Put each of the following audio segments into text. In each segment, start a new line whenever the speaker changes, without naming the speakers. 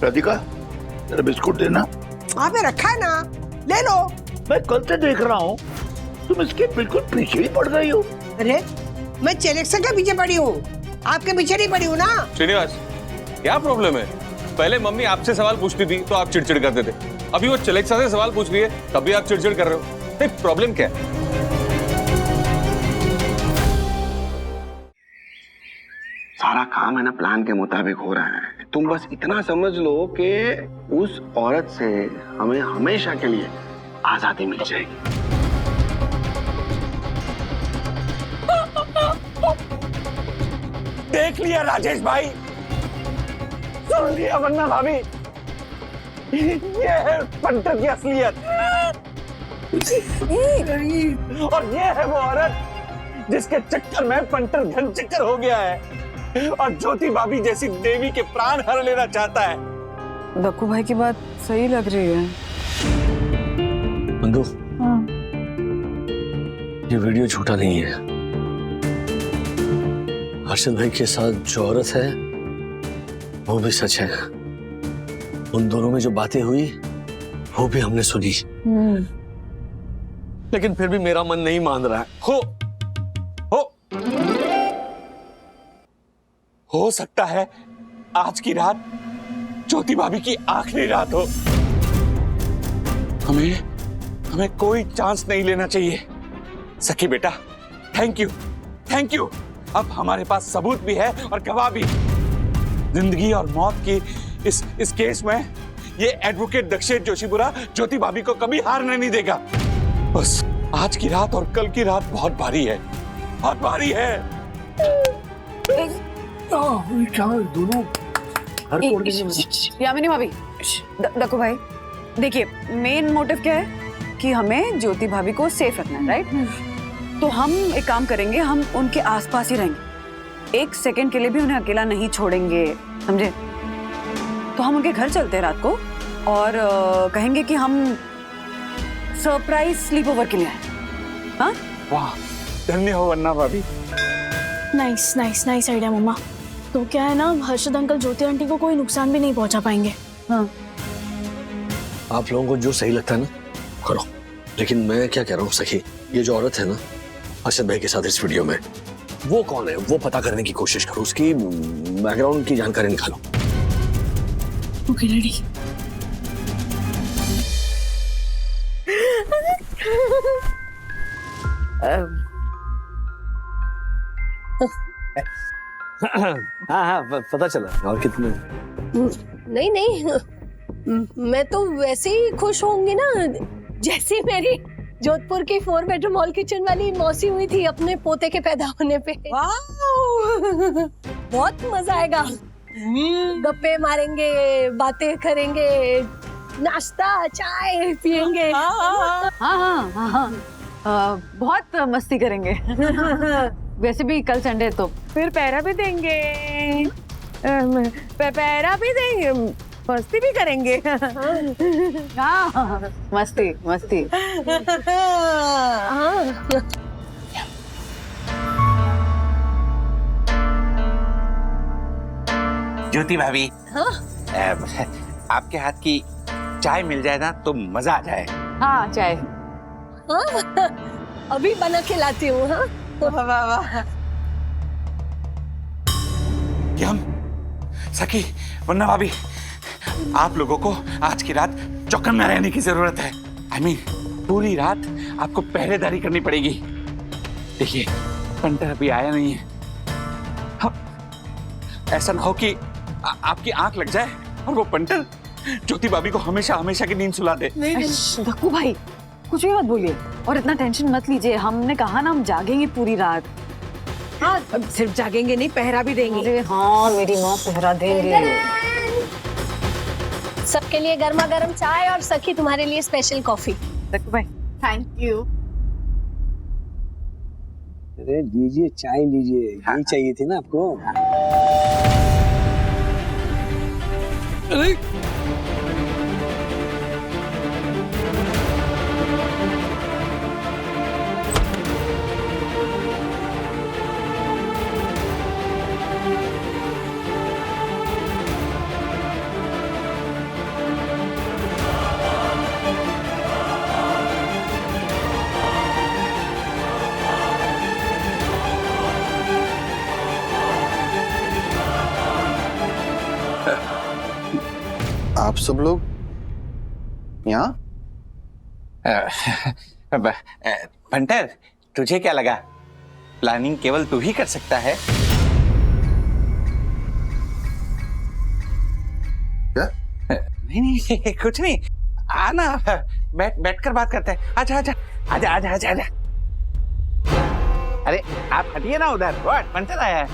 राधिका तेरा बिस्कुट देना।
वहाँ पे रखा है ना, ले लो।
मैं कल से देख रहा हूँ तुम इसके बिल्कुल पीछे ही पड़ गई हो।
अरे मैं चेलेक्सन के पीछे पड़ी हूँ, आपके पीछे नहीं पड़ी हूँ ना।
श्रीनिवास, क्या प्रॉब्लम है? पहले मम्मी आपसे सवाल पूछती थी तो आप चिड़चिड़ करते थे, अभी वो चलेक्सा से सवाल पूछ रही है तब भी आप चिड़चिड़ कर रहे हो। नहीं, प्रॉब्लम क्या है?
सारा काम है ना प्लान के मुताबिक हो रहा है। तुम बस इतना समझ लो कि उस औरत से हमें हमेशा के लिए आजादी मिल जाएगी।
देख लिया राजेश भाई, सुन लिया वरना भाभी, ये है पंटर की असलियत। और ये है वो औरत जिसके चक्कर में पंटर घन चक्कर हो गया है और ज्योति भाभी जैसी देवी के प्राण हर लेना चाहता है।
दक्कू भाई की बात सही लग रही है।
बंधु, ये वीडियो झूठा नहीं है। हर्षद भाई के साथ जो औरत है वो भी सच है। उन दोनों में जो बातें हुई वो भी हमने सुनी, लेकिन फिर भी मेरा मन नहीं मान रहा है।
हो सकता है आज की रात ज्योति भाभी की आखिरी रात हो। हमें कोई चांस नहीं लेना चाहिए। सखी बेटा, थैंक यू। अब हमारे पास सबूत भी है और गवाह भी। जिंदगी और मौत की इस केस में ये एडवोकेट दक्षेश जोशीपुरा ज्योति भाभी को कभी हारने नहीं देगा। बस आज की रात और कल की रात बहुत भारी है, बहुत भारी है।
दोनों
यामिनी भाभी, दक्कू भाई, देखिए मेन मोटिव क्या है कि हमें ज्योति भाभी को सेफ रखना है, राइट? तो हम एक काम करेंगे, हम उनके आसपास ही रहेंगे, एक सेकंड के लिए भी उन्हें अकेला नहीं छोड़ेंगे, समझे? तो हम उनके घर चलते हैं रात को और कहेंगे कि हम सरप्राइज स्लीप ओवर के लिए आए। हाँ,
वाह, धन्य हो वन्ना भाभी।
नाइस आइडिया मम्मा। तो क्या है ना, हर्षद अंकल ज्योति आंटी को कोई नुकसान भी नहीं पहुंचा पाएंगे।
हाँ।
आप लोगों को जो सही लगता है ना करो, लेकिन मैं क्या कह रहा हूँ सखी, ये जो औरत है ना हर्षद भाई के साथ इस वीडियो में, वो कौन है वो पता करने की कोशिश करो, उसकी बैकग्राउंड की जानकारी निकालो।
Okay ready.
हाँ, पता चला। और कितने?
नहीं, मैं तो वैसे ही खुश होंगी ना जैसी मेरी जोधपुर की 4 बेडरूम हॉल किचन वाली मौसी हुई थी अपने पोते के पैदा होने पे। बहुत मजा आएगा, गप्पे मारेंगे, बातें करेंगे, नाश्ता चाय पियेंगे।
हाँ, बहुत मस्ती करेंगे। वैसे भी कल संडे तो फिर पैरा भी देंगे, पैरा भी देंगे, मस्ती भी करेंगे। हाँ, मस्ती।
ज्योति भाभी, आपके हाथ की चाय मिल जाए ना तो मजा आ जाए।
हाँ, चाय
अभी बना के लाती हूँ। हाँ,
वाह।
यम, सखी, वन्ना भाभी, आप लोगों को आज की रात चौकन में रहने की जरूरत है। I mean, पूरी रात आपको पहरेदारी करनी पड़ेगी। देखिए, पंटर अभी आया नहीं है। ऐसा ना हो कि आपकी आंख लग जाए और वो पंटर ज्योति भाभी को हमेशा की नींद सुला दे।
दक्कू भाई, कुछ भी मत बोलिए और इतना टेंशन मत लीजिए। हमने कहा ना, हम जागेंगे पूरी रात।
हाँ, सिर्फ जागेंगे नहीं, पहरा भी देंगे।
अरे हाँ, मेरी माँ पहरा देंगे।
सबके लिए गर्मा गर्म चाय और सखी तुम्हारे लिए स्पेशल कॉफी।
दक्कू भाई, थैंक यू।
अरे लीजिए चाय लीजिए, यही चाहिए थी ना आपको। अरे
आप सब लोग यहाँ?
पंटर, तुझे क्या लगा प्लानिंग केवल तू ही कर सकता है?
क्या?
नहीं कुछ नहीं, आना, बैठ कर बात करते हैं। आजा आजा आजा आजा आजा आजा। अरे आप हटिए ना उधर, पंटर आया है।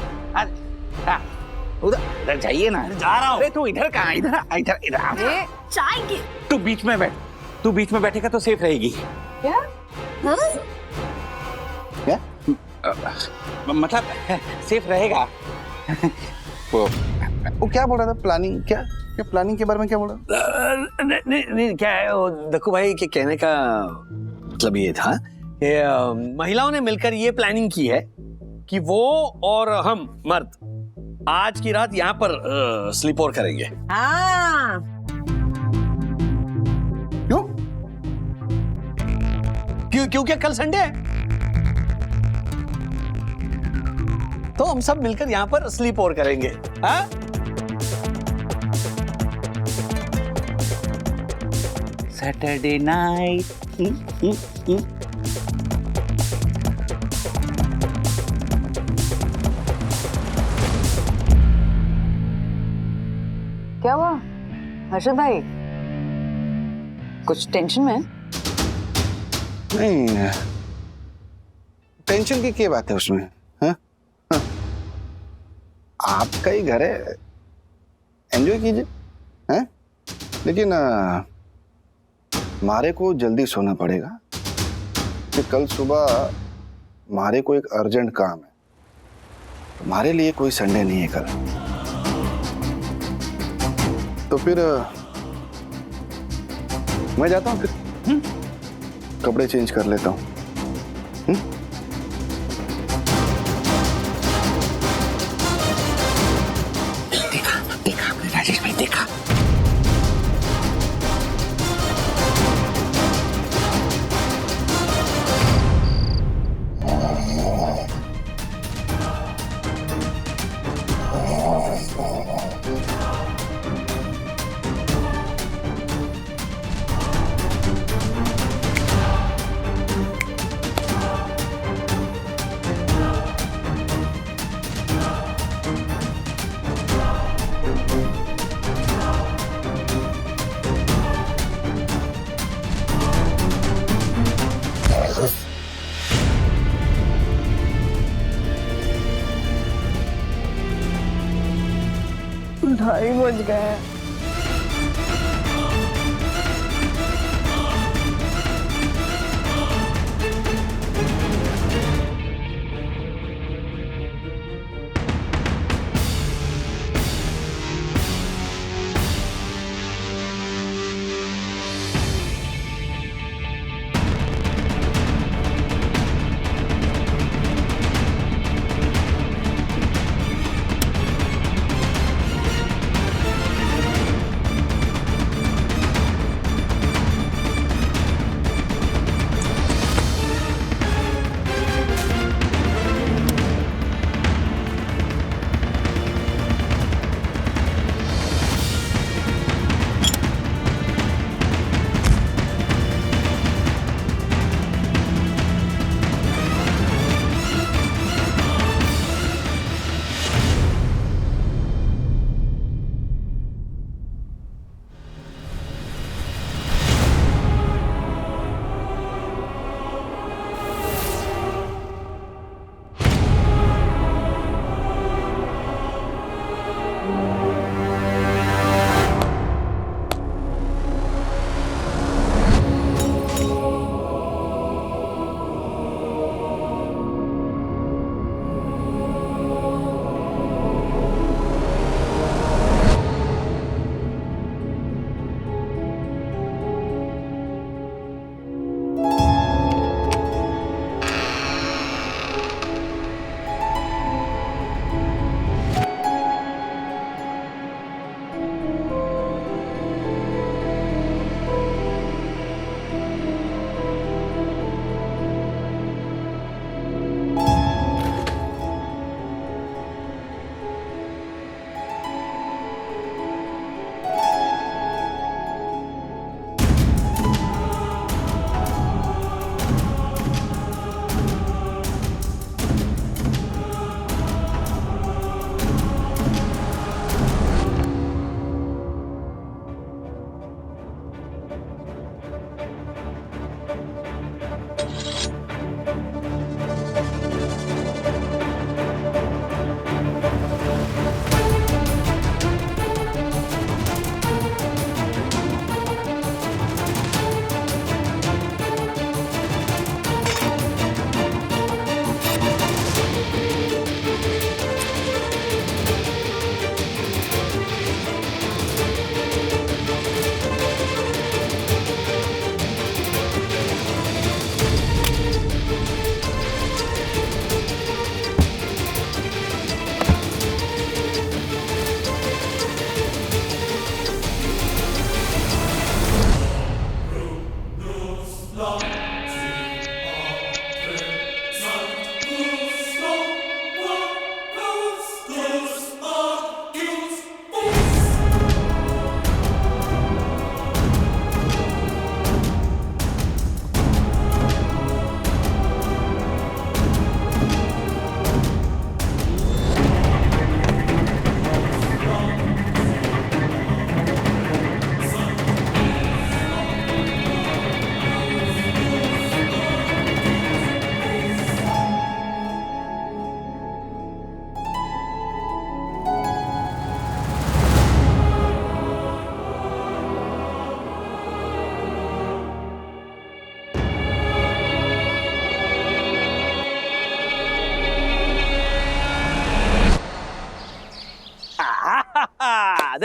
उधर जाइए ना। जा रहा हूँ। अरे तू इधर कहाँ, इधर इधर इधर।
चाय की
तू बीच में बैठ, तू बीच में बैठेगा तो सेफ रहेगी।
क्या? हाँ?
क्या?
मतलब सेफ रहेगा।
वो क्या बोल रहा था? प्लानिंग? क्या क्या प्लानिंग के बारे में क्या बोल रहा?
नहीं क्या है वो, देखो भाई के कहने का मतलब ये था कि महिलाओं ने मिलकर ये प्लानिंग की है कि वो और हम मर्द आज की रात यहाँ पर स्लीप ओवर करेंगे।
हाँ
क्यों?
क्योंकि कल संडे है, तो हम सब मिलकर यहाँ पर स्लीप ओवर करेंगे। हाँ?
Saturday night.
क्या हुआ हर्षद भाई, कुछ टेंशन में?
नहीं, टेंशन की क्या बात है उसमें? हाँ? हाँ? आपका ही घर है, एंजॉय कीजिए। हैं? लेकिन मारे को जल्दी सोना पड़ेगा कि कल सुबह मारे को एक अर्जेंट काम है। हमारे लिए कोई संडे नहीं है कल, तो फिर मैं जाता हूँ, फिर कपड़े चेंज कर लेता हूँ।
देखा देखा आपने राजेश भाई, देखा।
ढाई बज गए।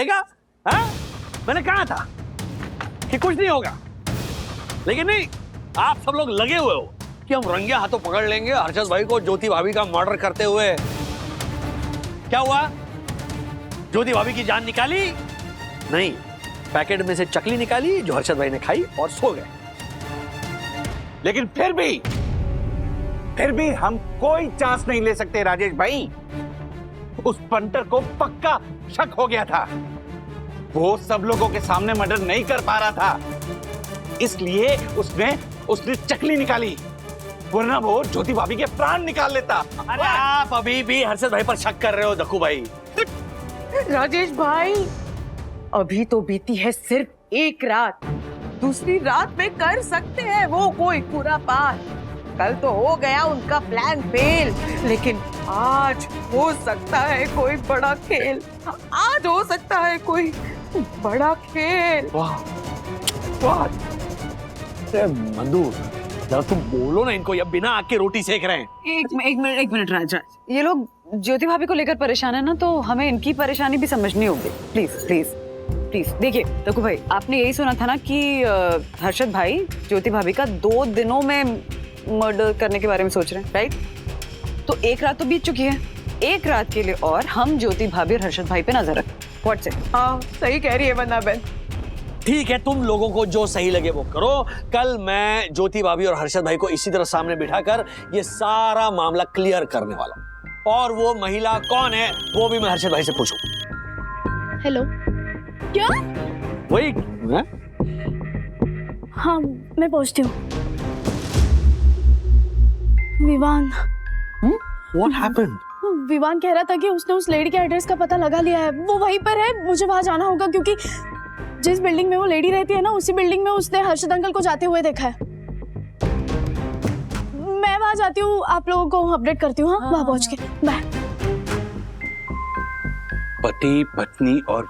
देखा? हाँ? मैंने कहा था कि कुछ नहीं होगा, लेकिन नहीं, आप सब लोग लगे हुए हो कि हम रंगे हाथों पकड़ लेंगे हर्षद भाई को ज्योति भाभी का मर्डर करते हुए। क्या हुआ? ज्योति भाभी की जान निकाली? नहीं, पैकेट में से चकली निकाली जो हर्षद भाई ने खाई और सो गए।
लेकिन फिर भी हम कोई चांस नहीं ले सकते राजेश भाई। उस पंटर को पक्का शक हो गया था, वो सब लोगों के सामने मर्डर नहीं कर पा रहा था, इसलिए उसने चकली निकाली, वरना वो ज्योति भाभी के प्राण निकाल लेता।
अरे आप अभी भी हर्षद भाई पर शक कर रहे हो दक्कू भाई।
राजेश भाई, अभी तो बीती है सिर्फ एक रात, दूसरी रात में कर सकते हैं वो कोई पूरा पार। कल तो हो गया उनका प्लान फेल, लेकिन आज हो सकता है कोई बड़ा खेल, आज हो सकता है कोई बड़ा खेल।
वाह वाह, अरे मधु जरा तुम बोलो ना इनको, या बिना आग की रोटी सेक रहे हैं।
एक मिनट राजा, ये लोग ज्योति भाभी को लेकर परेशान है ना, तो हमें इनकी परेशानी भी समझनी होगी। Please please please. देखिए दक्कू भाई, आपने यही सुना था ना कि हर्षद भाई ज्योति भाभी का 2 दिनों में मर्डर करने के बारे में सोच रहे हैं, राइट? तो एक रात तो बीत चुकी है, एक रात के लिए और हम ज्योति भाभी और हर्षद भाई पे नजर रखें। What's it?
हाँ सही कह रही है वंदना बहन।
ठीक है, तुम लोगों को जो सही लगे वो करो। कल मैं ज्योति भाभी और हर्षद भाई को इसी तरह सामने बिठाकर ये सारा मामला क्लियर करने वाला हूं, और वो महिला कौन है वो भी मैं हर्षद भाई से पूछूं।
हेलो, क्या?
वही है?
हाँ मैं पहुंचती हूँ। Vivaan,
What happened?
विवान कह रहा था कि उसने उस लेडी के एड्रेस का पता लगा लिया है, वो वहीं पर है, मुझे वहां जाना होगा क्योंकि जिस बिल्डिंग में वो लेडी रहती है ना, उसी बिल्डिंग में उसने हर्षद अंकल को जाते हुए देखा है। मैं वहां जाती हूँ, आप लोगों को अपडेट करती हूँ। हाँ, वहां पहुंच के बाय।
पति पत्नी और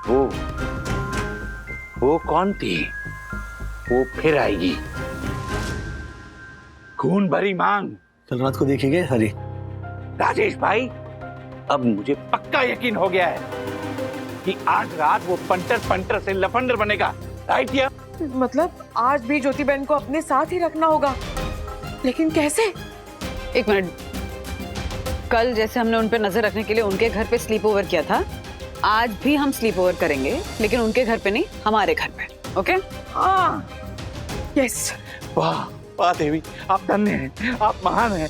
वो कौन थी? वो फिर आएगी, खून भरी मांग।
कल रात को देखेंगे हरी।
राजेश भाई, अब मुझे पक्का यकीन हो गया है कि आज रात वो पंटर से लफंडर बनेगा, राइट? या
मतलब आज भी ज्योति बहन को अपने साथ ही रखना होगा, लेकिन कैसे?
एक मिनट, कल जैसे हमने उन पे नजर रखने के लिए उनके घर पे स्लीप ओवर किया था, आज भी हम स्लीप ओवर करेंगे, लेकिन उनके घर पे नहीं, हमारे घर पे। ओके?
हाँ, यस।
वाह वाह देवी, आप धन्य हैं, आप महान हैं।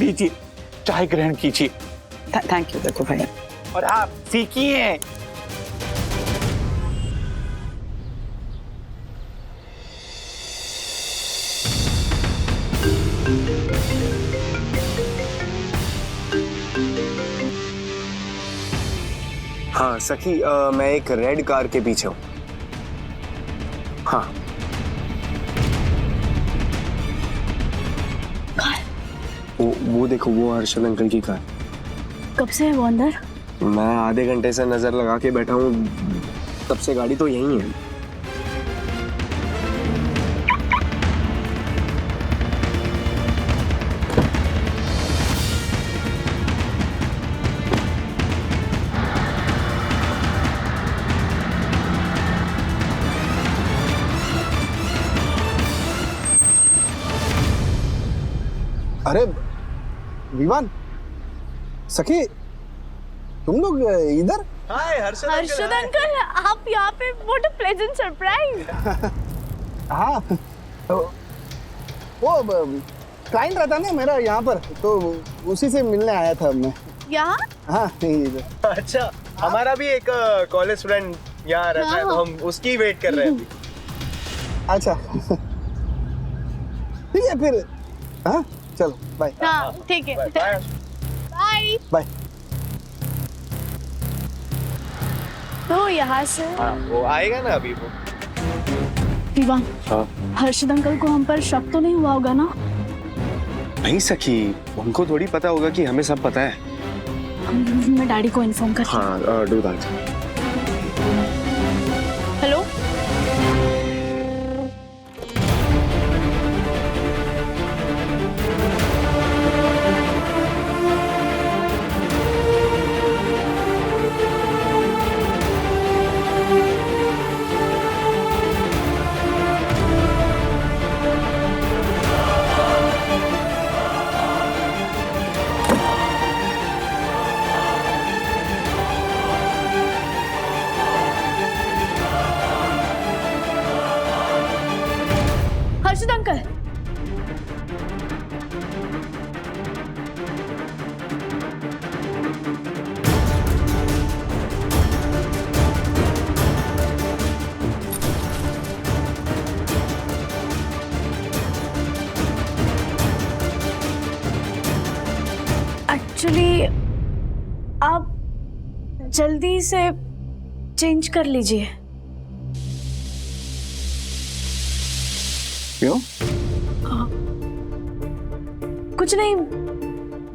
लीजिए चाय ग्रहण कीजिए।
थैंक यू दक्कू भाई।
और आप सीखिए।
हाँ सखी, मैं एक रेड कार के पीछे हूँ। हाँ वो देखो, वो हर्षद अंकल की कार।
कब से है वो अंदर?
मैं आधे घंटे से नजर लगा के बैठा हूँ, तब से गाड़ी तो यहीं है। अरे विवान, सखी, तुम लोग इधर?
हाय हर्षद
अंकल, आप यहाँ पे? What a pleasant surprise.
हाँ, वो क्लाइंट रहता ना मेरा यहाँ पर, तो उसी से मिलने आया था मैं।
यहाँ?
हाँ इधर।
अच्छा, हमारा भी एक कॉलेज स्टूडेंट यहाँ रहता है, तो हम उसकी वेट कर रहे हैं अभी।
अच्छा ठीक है फिर, हाँ चलो बाय।
हाँ ठीक है, बाय
बाय।
तो यहाँ से
वो आएगा ना अभी वो।
विवान, हर्षद अंकल को हम पर शक तो नहीं हुआ होगा ना?
नहीं सखी, उनको थोड़ी पता होगा कि हमें सब पता है।
मैं डैडी को इन्फॉर्म कर।
हाँ do that.
Hello, Harshad uncle. Actually आप जल्दी से चेंज कर लीजिए।
क्यों?
कुछ नहीं,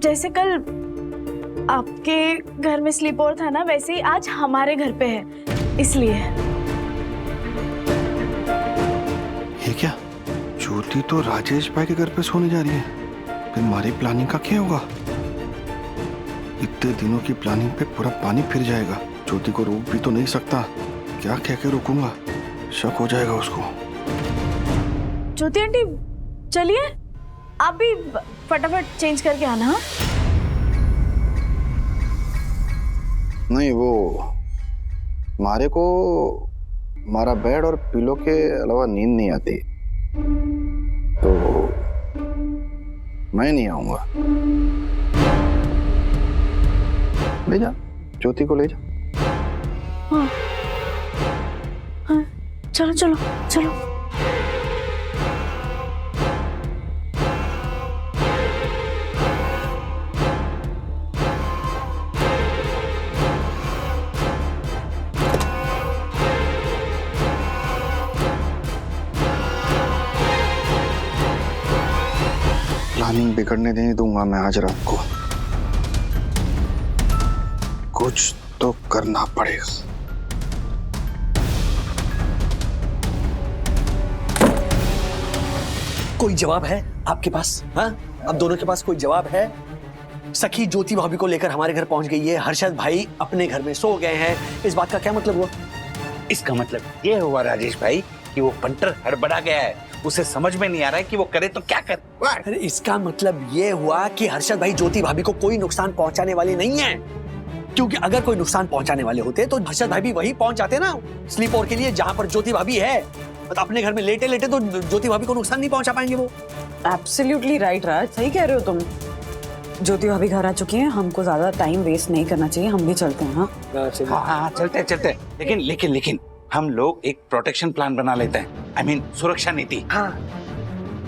जैसे कल आपके घर में स्लीप ओवर था ना, वैसे ही आज हमारे घर पे है, इसलिए।
ये क्या? ज्योति तो राजेश भाई के घर पे सोने जा रही है, फिर हमारी प्लानिंग का क्या होगा? इतने दिनों की प्लानिंग पे पूरा पानी फिर जाएगा। ज्योति को रोक भी तो नहीं सकता, क्या कह के रोकूंगा? शक हो जाएगा उसको।
ज्योति आंटी चलिए, आप भी फटाफट चेंज करके आना। हाँ?
नहीं, वो मारे को हमारा बेड और पिलो के अलावा नींद नहीं आती, तो मैं नहीं आऊंगा। ले जा, ज्योति को ले जा।
हाँ, हाँ, चलो चलो चलो।
प्लानिंग बिगड़ने नहीं दूंगा मैं आज रात को। कुछ तो करना पड़ेगा।
कोई जवाब है आपके पास? हाँ, अब दोनों के पास कोई जवाब है? सखी ज्योति भाभी को लेकर हमारे घर पहुंच गई है, हर्षद भाई अपने घर में सो गए हैं, इस बात का क्या मतलब हुआ?
इसका मतलब ये हुआ राजेश भाई कि वो पंटर हड़बड़ा गया है, उसे समझ में नहीं आ रहा है कि वो करे तो क्या करे।
अरे इसका मतलब ये हुआ कि हर्षद भाई ज्योति भाभी को कोई नुकसान पहुंचाने वाले नहीं है, क्योंकि अगर कोई नुकसान पहुंचाने वाले होते तो हर्षद भाई भी वही पहुंच जाते ना स्लीप ओवर के लिए जहां पर ज्योति भाभी है। मतलब अपने घर में लेटे लेटे तो ज्योति भाभी को नुकसान नहीं पहुंचा पाएंगे वो।
एब्सोल्युटली राइट राज, सही कह रहे हो तुम। ज्योति भाभी घर आ चुकी हैं, हमको ज्यादा टाइम वेस्ट नहीं करना चाहिए, हम भी चलते हैं।
हाँ चलते चलते, लेकिन हम लोग एक प्रोटेक्शन प्लान बना लेते हैं, I mean, सुरक्षा नीति। हाँ,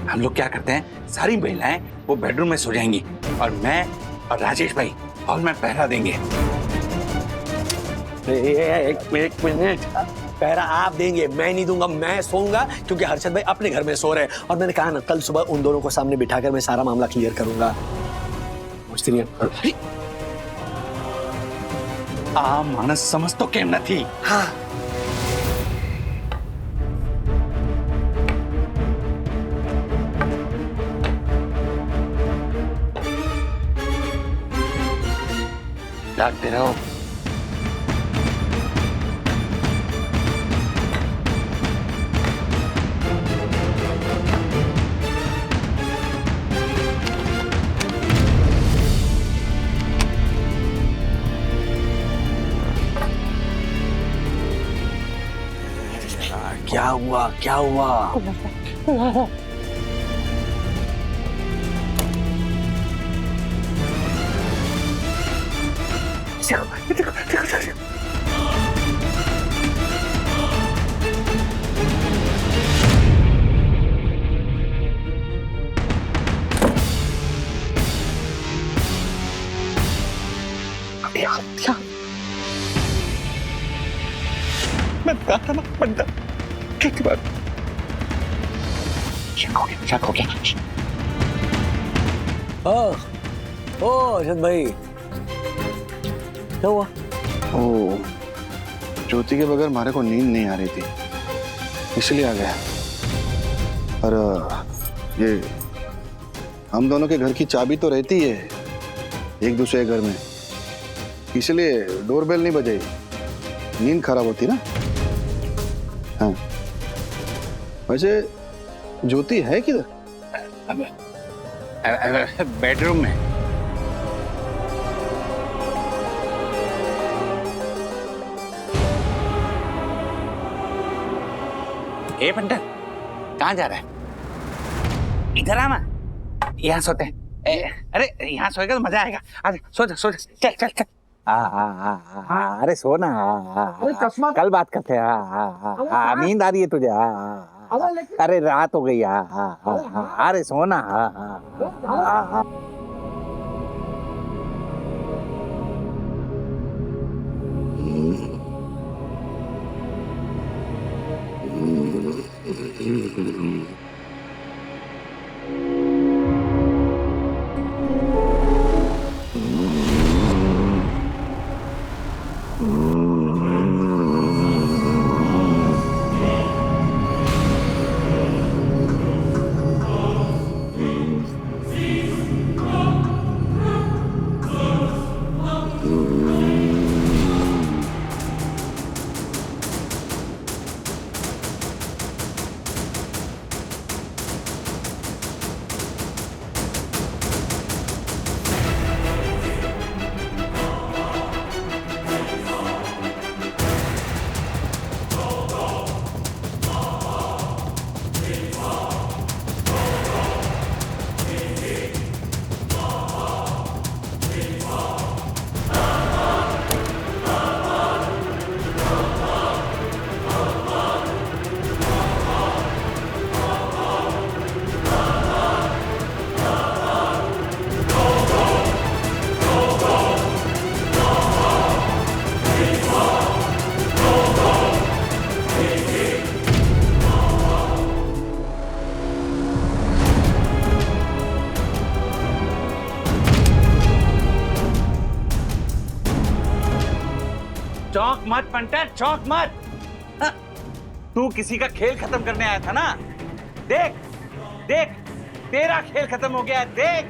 हम लोग क्या करते हैं, सारी महिलाएं वो बेडरूम में सो जाएंगी और मैं और राजेश भाई हॉल में पहरा देंगे।
एक मिनट, पहरा आप देंगे, मैं नहीं दूंगा, मैं सोऊंगा, क्योंकि हर्षद भाई अपने घर में सो रहे हैं और मैंने कहा ना कल सुबह उन दोनों को सामने बिठाकर मैं सारा मामला क्लियर करूंगा।
आ मानस समझ तो केम नहीं।
हाँ,
जागते रहो।
क्या हुआ क्या हुआ?
मैं कहा ना पंडित, क्या बात? शक हो गया।
ओ हर्षद भाई, क्या हुआ?
ओ, ज्योति के बगैर हमारे को नींद नहीं आ रही थी, इसलिए आ गया। और ये हम दोनों के घर की चाबी तो रहती है एक दूसरे के घर में, इसलिए डोरबेल नहीं बजाई, नींद खराब होती ना। हाँ, वैसे ज्योति है किधर?
बेडरूम में। ए पंडित, कहाँ जा रहा है? इधर आना, यहाँ सोते हैं। अरे यहाँ सोएगा तो मजा आएगा। अरे सो जा, सो जा, चल चल चल। अरे सो ना। अरे चश्मा, कल बात करते हैं। नींद आ रही है तुझे? अरे रात हो गई। अरे सो ना। चौक मत पंटर, चौक मत। तू किसी का खेल खत्म करने आया था ना? देख देख, तेरा खेल खत्म हो गया है, देख।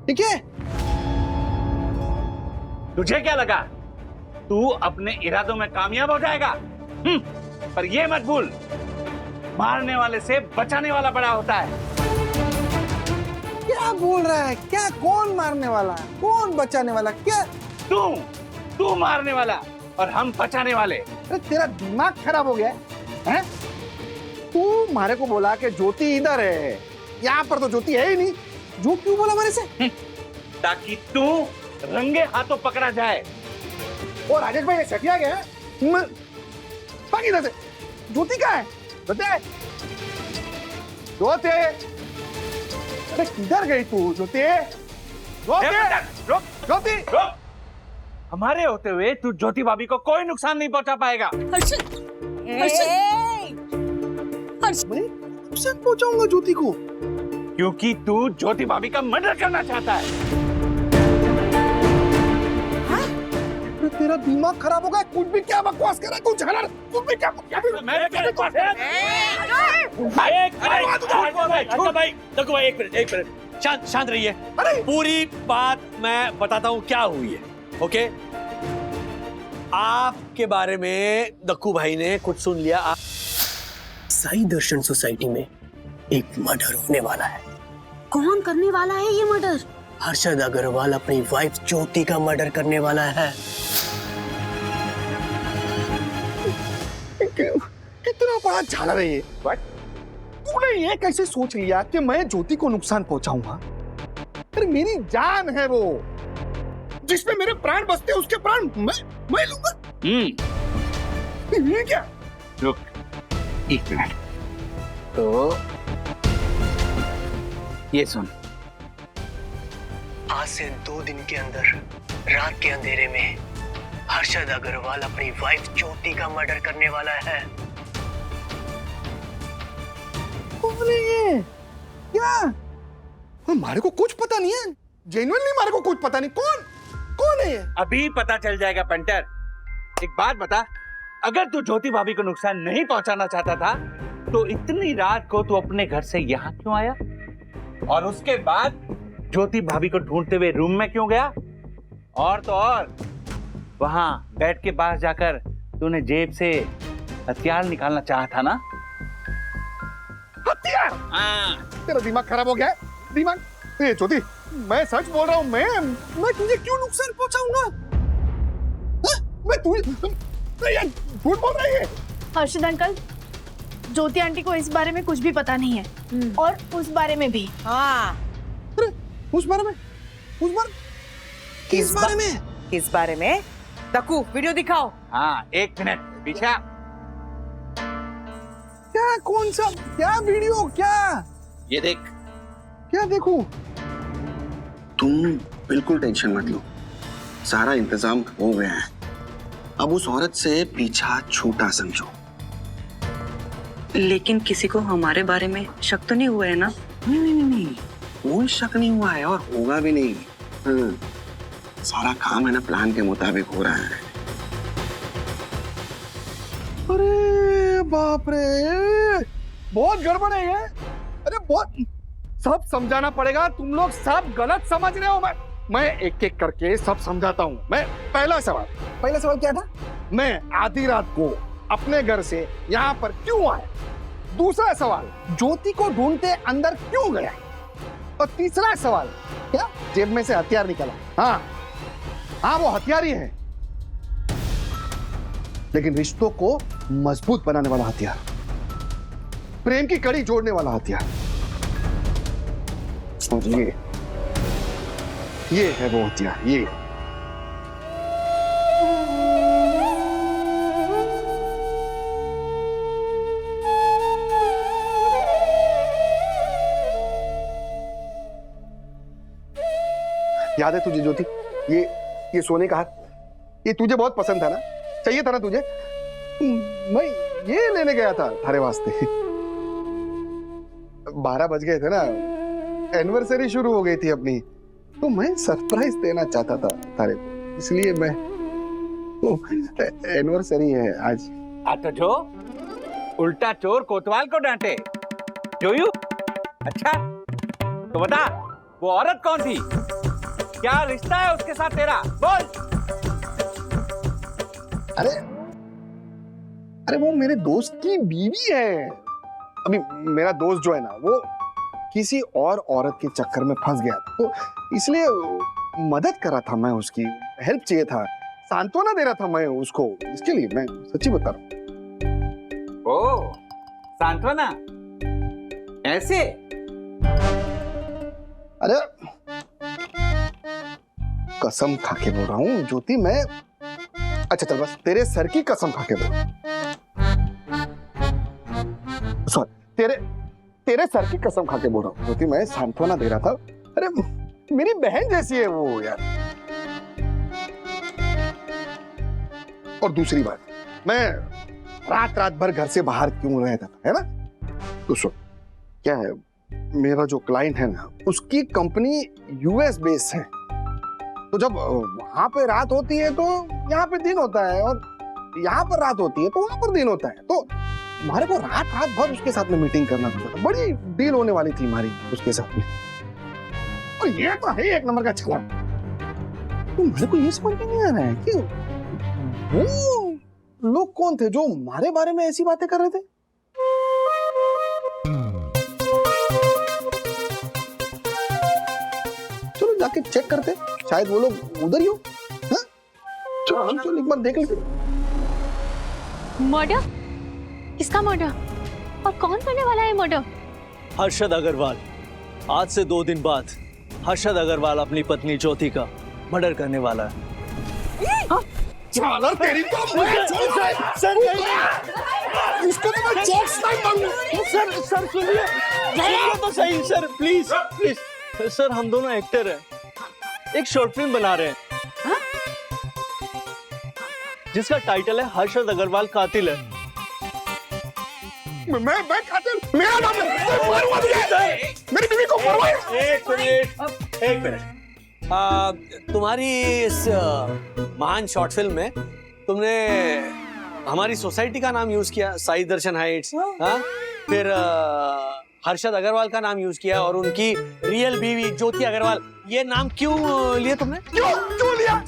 ये क्या है?
तुझे क्या लगा तू अपने इरादों में कामयाब हो जाएगा? पर ये मत भूल, मारने वाले से बचाने वाला बड़ा होता है।
क्या बोल रहा है? क्या? कौन मारने वाला, कौन बचाने वाला? क्या?
तू मारने वाला और हम बचाने वाले।
अरे तेरा दिमाग खराब हो गया है? तू मारे को बोला कि ज्योति इधर है, यहाँ पर तो ज्योति है ही नहीं। जो क्यों बोला मारे से?
ताकि तू रंगे हाथों पकड़ा जाए।
और राजेश भाई ये सटिया गया है। भाग इधर से। ज्योति कहाँ है? बता। ज्योति, अरे किधर गई तू? ज्योति, ज्योति,
हमारे होते हुए तू ज्योति भाभी को कोई नुकसान नहीं पहुंचा पाएगा।
नुकसान पहुंचाऊंगा ज्योति को?
क्योंकि तू ज्योति भाभी का मर्डर करना चाहता है।
तेरा दिमाग खराब हो गया। कुछ भी क्या बकवास कर रहा है तू? झगड़ा कुछ भी क्या?
एक मिनट शांत रहिए। पूरी बात मैं बताता हूँ क्या हुई है। ओके, आपके बारे में दक्कू भाई ने कुछ सुन लिया।
साई दर्शन सोसाइटी में एक मर्डर होने वाला है।
कौन करने वाला है ये मर्डर?
हर्षद अग्रवाल अपनी वाइफ ज्योति का मर्डर करने वाला है।
कितना बड़ा झालर है ये। तूने ये कैसे सोच लिया कि मैं ज्योति को नुकसान पहुंचाऊंगा? अरे मेरी जान है वो, जिसमें मेरे प्राण बसते हैं, उसके प्राण मैं लूंगा। ये क्या?
रुक एक मिनट। तो ये सुन,
आज से 2 दिन के अंदर रात के अंधेरे में हर्षद अग्रवाल अपनी वाइफ ज्योति का मर्डर करने वाला है।
कौन है ये? क्या? हमारे को कुछ पता नहीं है। जेन्युइनली हमारे को कुछ पता नहीं। कौन है ये?
अभी पता चल जाएगा पंटर। एक बात बता, अगर तू ज्योति भाभी को नुकसान नहीं पहुंचाना चाहता था तो इतनी रात को तू अपने घर से यहाँ क्यों आया? और उसके बाद ज्योति भाभी को ढूंढते हुए रूम में क्यों गया? और तो और वहां बेड के पास जाकर तूने जेब से हथियार निकालना चाहा था ना?
हथियार?
हाँ।
तेरा दिमाग खराब हो गया है? दिमाग? ज्योति, मैं सच बोल रहा हूँ। मैं तुझे क्यों नुकसान पहुंचाऊंगा? मैं तू यार झूठ बोल रही है।
हर्षद अंकल, ज्योति आंटी को इस बारे में कुछ भी पता नहीं है और उस बारे में भी।
हाँ,
अरे उस बारे में किस बारे में?
किस बारे में? तकू वीडियो दिखाओ।
हाँ, 1 मिनट पीछे।
क्या कौन सा क्या वीडियो क्या?
ये देख।
क्या देखूं?
तुम बिल्कुल टेंशन मत लो, सारा इंतजाम हो गया है। अब उस औरत से पीछा छूटा समझो।
लेकिन किसी को हमारे बारे में शक तो नहीं हुआ है ना?
नहीं, कोई शक नहीं हुआ है और होगा भी नहीं। सारा काम है ना प्लान के मुताबिक हो रहा है।
अरे बाप रे, बहुत गड़बड़ है ये। अरे बहुत, सब समझाना पड़ेगा। तुम लोग सब गलत समझ रहे हो। मैं एक एक करके सब समझाता हूँ। मैं पहला सवाल क्या था? मैं आधी रात को अपने घर से यहाँ पर क्यों आया? दूसरा सवाल, ज्योति को ढूंढते अंदर क्यों गया? और तीसरा सवाल, क्या जेब में से हथियार निकला? हाँ, वो हथियार ही है, लेकिन रिश्तों को मजबूत बनाने वाला हथियार, प्रेम की कड़ी जोड़ने वाला हथियार। समझिए, ये है वो हथियार। ये याद है तुझे ज्योति, ये सोने का हार, ये तुझे बहुत पसंद था ना? चाहिए था ना तुझे? मैं ये लेने गया था थारे वास्ते। 12 बज गए थे ना, एनिवर्सरी शुरू हो गई थी अपनी, तो मैं सरप्राइज देना चाहता था थारे को, इसलिए मैं एनिवर्सरी है आज।
तो जो उल्टा चोर कोतवाल को डांटे, जोयू? अच्छा, तो बता वो औरत कौन थी? क्या रिश्ता है उसके साथ तेरा? बोल।
अरे वो मेरे दोस्त की बीवी है। अभी मेरा दोस्त जो है ना, वो किसी और औरत के चक्कर में फंस गया था, तो इसलिए मदद कर रहा था मैं, उसकी हेल्प चाहिए था, सांत्वना दे रहा था मैं उसको, इसके लिए मैं सच्ची बता रहा हूँ।
ओ, सांत्वना ऐसे?
अरे कसम खा के बोल रहा हूँ ज्योति, मैं अच्छा चल बस तेरे सर की कसम खा के बोल, सॉरी तेरे सर की कसम खा के बोल रहा हूँ ज्योति, मैं सांत्वना दे रहा था। अरे मेरी बहन जैसी है वो यार। और दूसरी बात, मैं रात भर घर से बाहर क्यों रहता था, है ना? तो सुन, क्या है, मेरा जो क्लाइंट है ना, उसकी कंपनी यूएस बेस है, तो जब वहां पे रात होती है तो यहाँ पे दिन होता है, और यहाँ पर रात होती है तो वहां पर दिन होता है, तो हमारे को रात भर उसके साथ में मीटिंग करना पड़ता था। बड़ी डील होने वाली थी हमारी उसके साथ में, और ये तो है एक नंबर का छला। तो मेरे को ये समझ में नहीं आ रहा है कि वो लोग कौन थे जो हमारे बारे में ऐसी बातें कर रहे थे। चलो जाके चेक करते, शायद वो लोग उधर ही हो। चलो हम चलो एक बार देख लेते।
मर्डर? किसका मर्डर? और कौन करने वाला है मर्डर?
हर्षद अग्रवाल। आज से 2 दिन बाद हर्षद अग्रवाल अपनी पत्नी ज्योति का मर्डर करने वाला है।
चलो तेरी तो सर इसको तो मैं चेक्स नहीं मांगूंगा।
सर सुनिए तो सही सर, प्लीज सर, हम दोनों एक्टर हैं, एक शॉर्ट फिल्म बना रहे हैं जिसका टाइटल है हर्षद अग्रवाल कातिल है।
मैं कातिल? मेरा नाम है, मेरी बीवी को मरवाया।
एक मिनट। तुम्हारी इस महान शॉर्ट फिल्म में तुमने हमारी सोसाइटी का नाम यूज किया, साई दर्शन हाइट्स, फिर हर्षद अग्रवाल का नाम यूज किया, और उनकी रियल बीवी ज्योति अग्रवाल, ये नाम क्यों लिया तुमने?
क्यों लिया?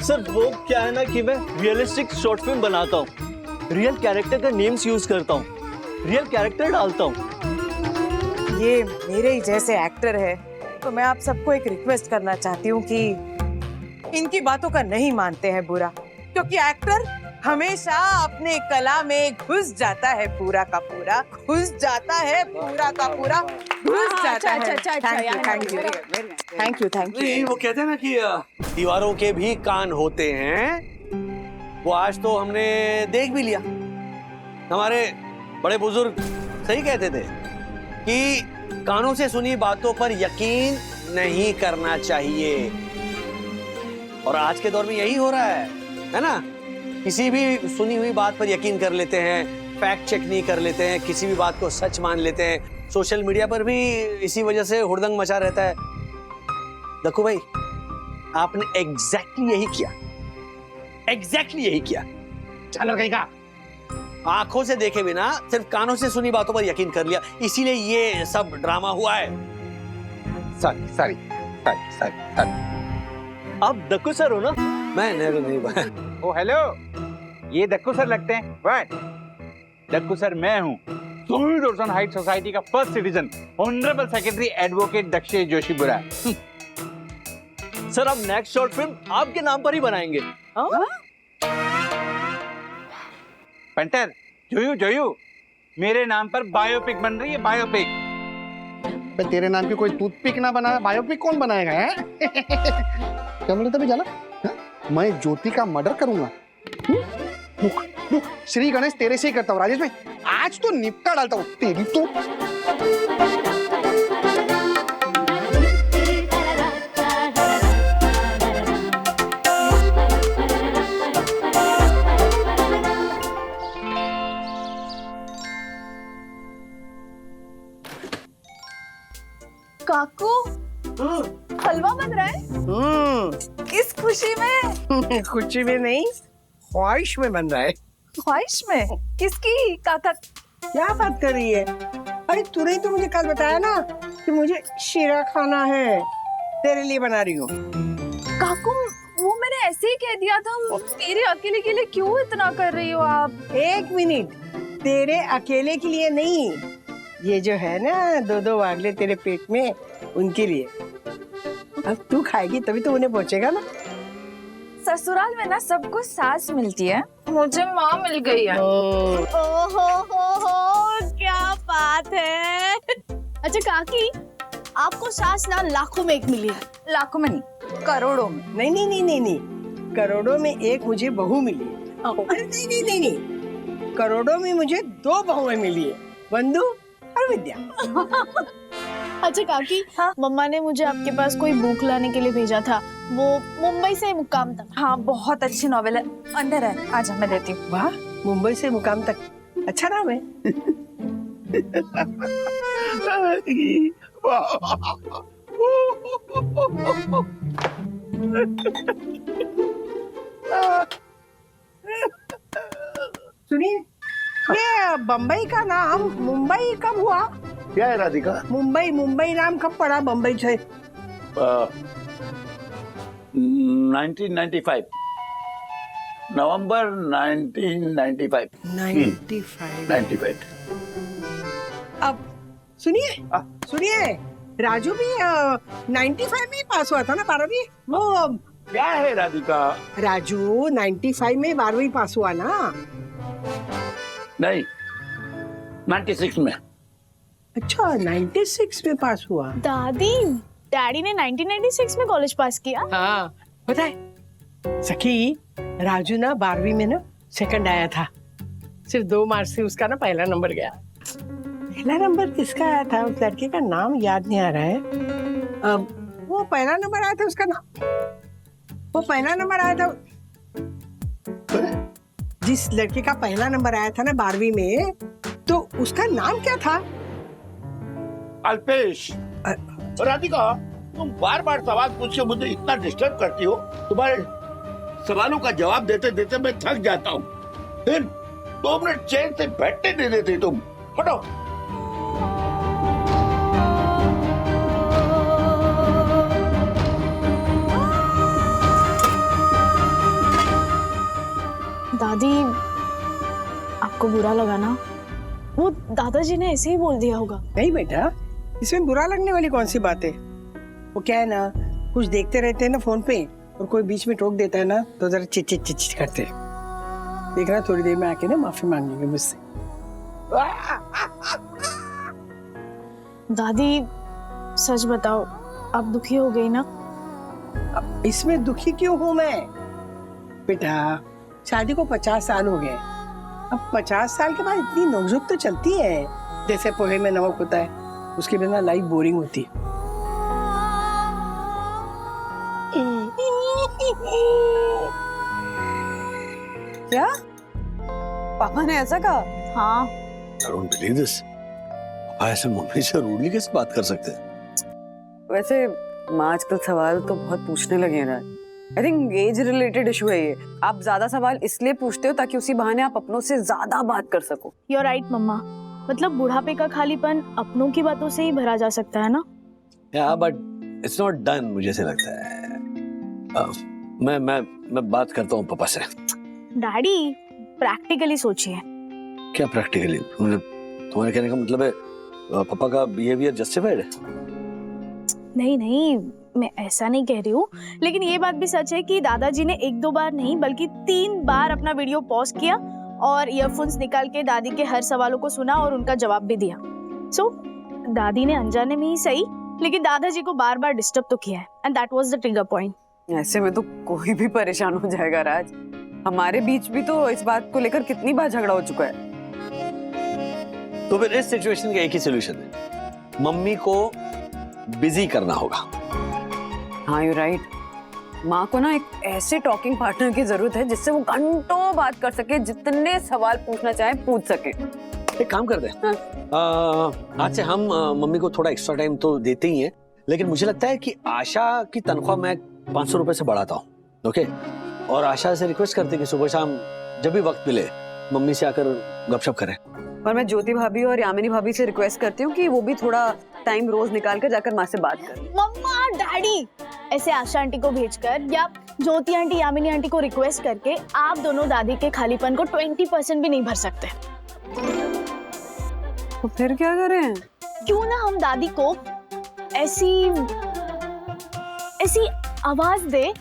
सर वो क्या है ना कि मैं रियलिस्टिक शॉर्ट फिल्म बनाता हूँ, रियल कैरेक्टर का नेम्स यूज करता हूँ, रियल कैरेक्टर डालता हूँ।
ये मेरे ही जैसे एक्टर है, तो मैं आप सबको एक रिक्वेस्ट करना चाहती हूँ कि इनकी बातों का नहीं मानते हैं बुरा, क्योंकि एक्टर हमेशा अपने कला में घुस जाता है, पूरा का पूरा घुस जाता है, पूरा का पूरा घुस जाता है। Thank you.
नहीं, वो कहते हैं ना कि दीवारों के भी कान होते हैं, वो आज तो हमने देख भी लिया। हमारे बड़े बुजुर्ग सही कहते थे कि कानों से सुनी बातों पर यकीन नहीं करना चाहिए, और आज के दौर में यही हो रहा है ना? किसी भी सुनी हुई बात पर यकीन कर लेते हैं, फैक्ट चेक नहीं कर लेते हैं, किसी भी बात को सच मान लेते हैं। सोशल मीडिया पर भी इसी वजह से हुड़दंग मचा रहता है। देखो भाई, आपने एग्जैक्टली यही किया। चलो कहीं का आंखों से देखे बिना सिर्फ कानों से सुनी बातों पर यकीन कर लिया, इसीलिए ये सब ड्रामा हुआ है।
सॉरी।
आप दक्कू सर हो ना? मैं नहीं।
ओ हेलो, ये दक्कू सर लगते हैं। व्हाट? दक्कू सर मैं हूँ, सूरदर्शन हाइट सोसाइटी का first citizen, honourable secretary advocate Dakshesh Joshi बुरा।
सर, अब नेक्स्ट शॉर्ट फिल्म आपके नाम पर ही बनाएंगे।
पंटर, जोयू, मेरे नाम पर बायोपिक बन रही है, बायोपिक।
तेरे नाम की कोई टूथपिक ना बनाया, बायोपिक कौन बनाएगा? है क्या बोले तभी जाला? मैं ज्योति का मर्डर करूंगा। रुक, श्री गणेश तेरे से ही करता हूँ राजेश भाई, आज तो निपटा डालता हूँ तेरी तो।
काकू, हलवा बन रहा है? किस खुशी में?
खुशी में नहीं, ख्वाहिश में बन रहा है।
ख्वाहिश में? किसकी काका?
क्या बात कर रही है? अरे तूने तो मुझे कल बताया ना कि मुझे शीरा खाना है, तेरे लिए बना रही हूँ।
काकू, वो मैंने ऐसे ही कह दिया था, मेरे अकेले के लिए क्यों इतना कर रही हो आप?
1 मिनट, तेरे अकेले के लिए नहीं, ये जो है ना 2-2 वागले तेरे पेट में, उनके लिए। अब तू खाएगी तभी तो उन्हें पहुंचेगा ना।
ससुराल में ना सबको सास मिलती है, मुझे माँ मिल गई है। ओहो, क्या बात है।
अच्छा काकी, आपको सास ना लाखों में एक मिली है।
लाखों में नहीं, करोड़ों में।
नहीं, करोड़ों में एक मुझे बहू मिली है। अरे नहीं, करोड़ों में मुझे 2 बहुएं मिली है, बंधु और विद्या।
अच्छा काकी, हाँ? मम्मा ने मुझे आपके पास कोई बुक लाने के लिए भेजा था, वो मुंबई से मुकाम तक।
हाँ, बहुत अच्छी नॉवेल है, अंदर है, आजा मैं देती हूँ।
वाह, मुंबई से मुकाम तक, अच्छा नाम है। सुनिए, ये बम्बई का नाम मुंबई कब हुआ?
क्या है राधिका?
मुंबई नाम कब पड़ा बम्बई से?
1995, नवंबर 1995। 95।
अब सुनिए, राजू भी 95 में पास हुआ था ना 12वीं? वो
क्या है राधिका?
राजू 95 में 12वीं पास हुआ ना?
नहीं, 96 में।
अच्छा, 96 में पास हुआ।
दादी, डैडी ने 1996 में कॉलेज पास किया।
हाँ, पता है सखी, राजू ना 12वीं में ना सेकंड आया था, सिर्फ 2 मार्क्स से उसका ना पहला नंबर गया। पहला नंबर किसका आया था? उस लड़के का नाम याद नहीं आ रहा है। वो पहला नंबर आया था, उसका नाम, वो पहला नंबर आया था, जिस लड़के का पहला नंबर आया था ना 12वीं में, तो उसका नाम क्या था?
अल्पेश। राधिका, तुम बार सवाल पूछ के मुझे इतना डिस्टर्ब करती हो, तुम्हारे सवालों का जवाब देते देते मैं थक जाता हूँ, फिर 2 मिनट चैन से बैठने नहीं देती तुम। हटो।
दादी, आपको बुरा लगा ना? वो दादाजी ने ऐसे ही बोल दिया होगा।
नहीं बेटा, इसमें बुरा लगने वाली कौन सी बात है? वो क्या है ना, कुछ देखते रहते हैं ना फोन पे, और कोई बीच में टोक देता है ना तो जरा चिच करते हैं। देखना थोड़ी देर में आके ना माफी मांगेंगे मुझसे।
दादी सच बताओ, आप दुखी हो गई ना?
अब इसमें दुखी क्यों हूं मैं? बेटा शादी को 50 साल हो गए। अब 50 साल के बाद इतनी नोकझोंक तो चलती है, जैसे पोहे में नमक होता है, उसके बिना लाइफ बोरिंग होती है।
क्या पापा ने ऐसा कहा?
हाँ।
I don't believe this. पापा ऐसे मम्मी से रूडली कैसे बात कर सकते हैं?
वैसे माँ आजकल सवाल तो बहुत पूछने लगे हैं। I think age related issue है ये। आप ज्यादा सवाल इसलिए पूछते हो ताकि उसी बहाने आप अपनों से ज्यादा बात कर सको।
यू आर राइट मम्मा, मतलब बुढ़ापे का खालीपन अपनों की बातों से ही भरा जा सकता है ना?
Yeah, but it's not done, मुझे ऐसे लगता है। मैं बात करता हूँ पापा से।
डैडी प्रैक्टिकली सोचिए।
क्या प्रैक्टिकली? तुम्हारे कहने का मतलब है पापा का बिहेवियर जस्टिफाइड है?
नहीं, मैं ऐसा नहीं कह रही हूँ, लेकिन ये बात भी सच है कि दादाजी ने 1-2 बार नहीं बल्कि 3 बार अपना वीडियो पॉज किया और ईयरफोन्स निकाल के दादी के हर सवालों को सुना और उनका जवाब भी दिया। सो दादी ने अनजाने में ही सही, लेकिन दादाजी को बार बार डिस्टर्ब तो किया है, and that was the trigger point.
ऐसे में तो कोई भी परेशान हो जाएगा राज। हमारे बीच भी तो इस बात को लेकर कितनी बार झगड़ा हो चुका है।
तो फिर इस सिचुएशन का एक ही सोल्यूशन है, मम्मी को बिजी करना होगा।
हाँ यू राइट। माँ को ना एक ऐसे टॉकिंग पार्टनर की जरूरत है जिससे वो घंटों बात कर सके, जितने सवाल पूछना चाहे पूछ सके।
एक काम करते हैं, आज से हम मम्मी को थोड़ा एक्स्ट्रा टाइम तो देते ही हैं, लेकिन मुझे लगता है कि आशा की तनख्वाह मैं 500 रुपए से बढ़ाता हूँ, ओके? और आशा से रिक्वेस्ट करते कि सुबह शाम जब भी वक्त मिले मम्मी से आकर गपशप करें।
और मैं ज्योति भाभी और यामिनी भाभी से रिक्वेस्ट करती हूँ कि वो भी थोड़ा टाइम रोज निकाल कर जाकर माँ से बात करें।
मम्मा डैडी ऐसे आशा आंटी को भेजकर या ज्योति आंटी यामिनी आंटी को रिक्वेस्ट करके आप दोनों दादी के खालीपन को 20% भी नहीं भर सकते।
तो फिर क्या करें?
क्यों ना हम दादी को ऐसी आवाज दे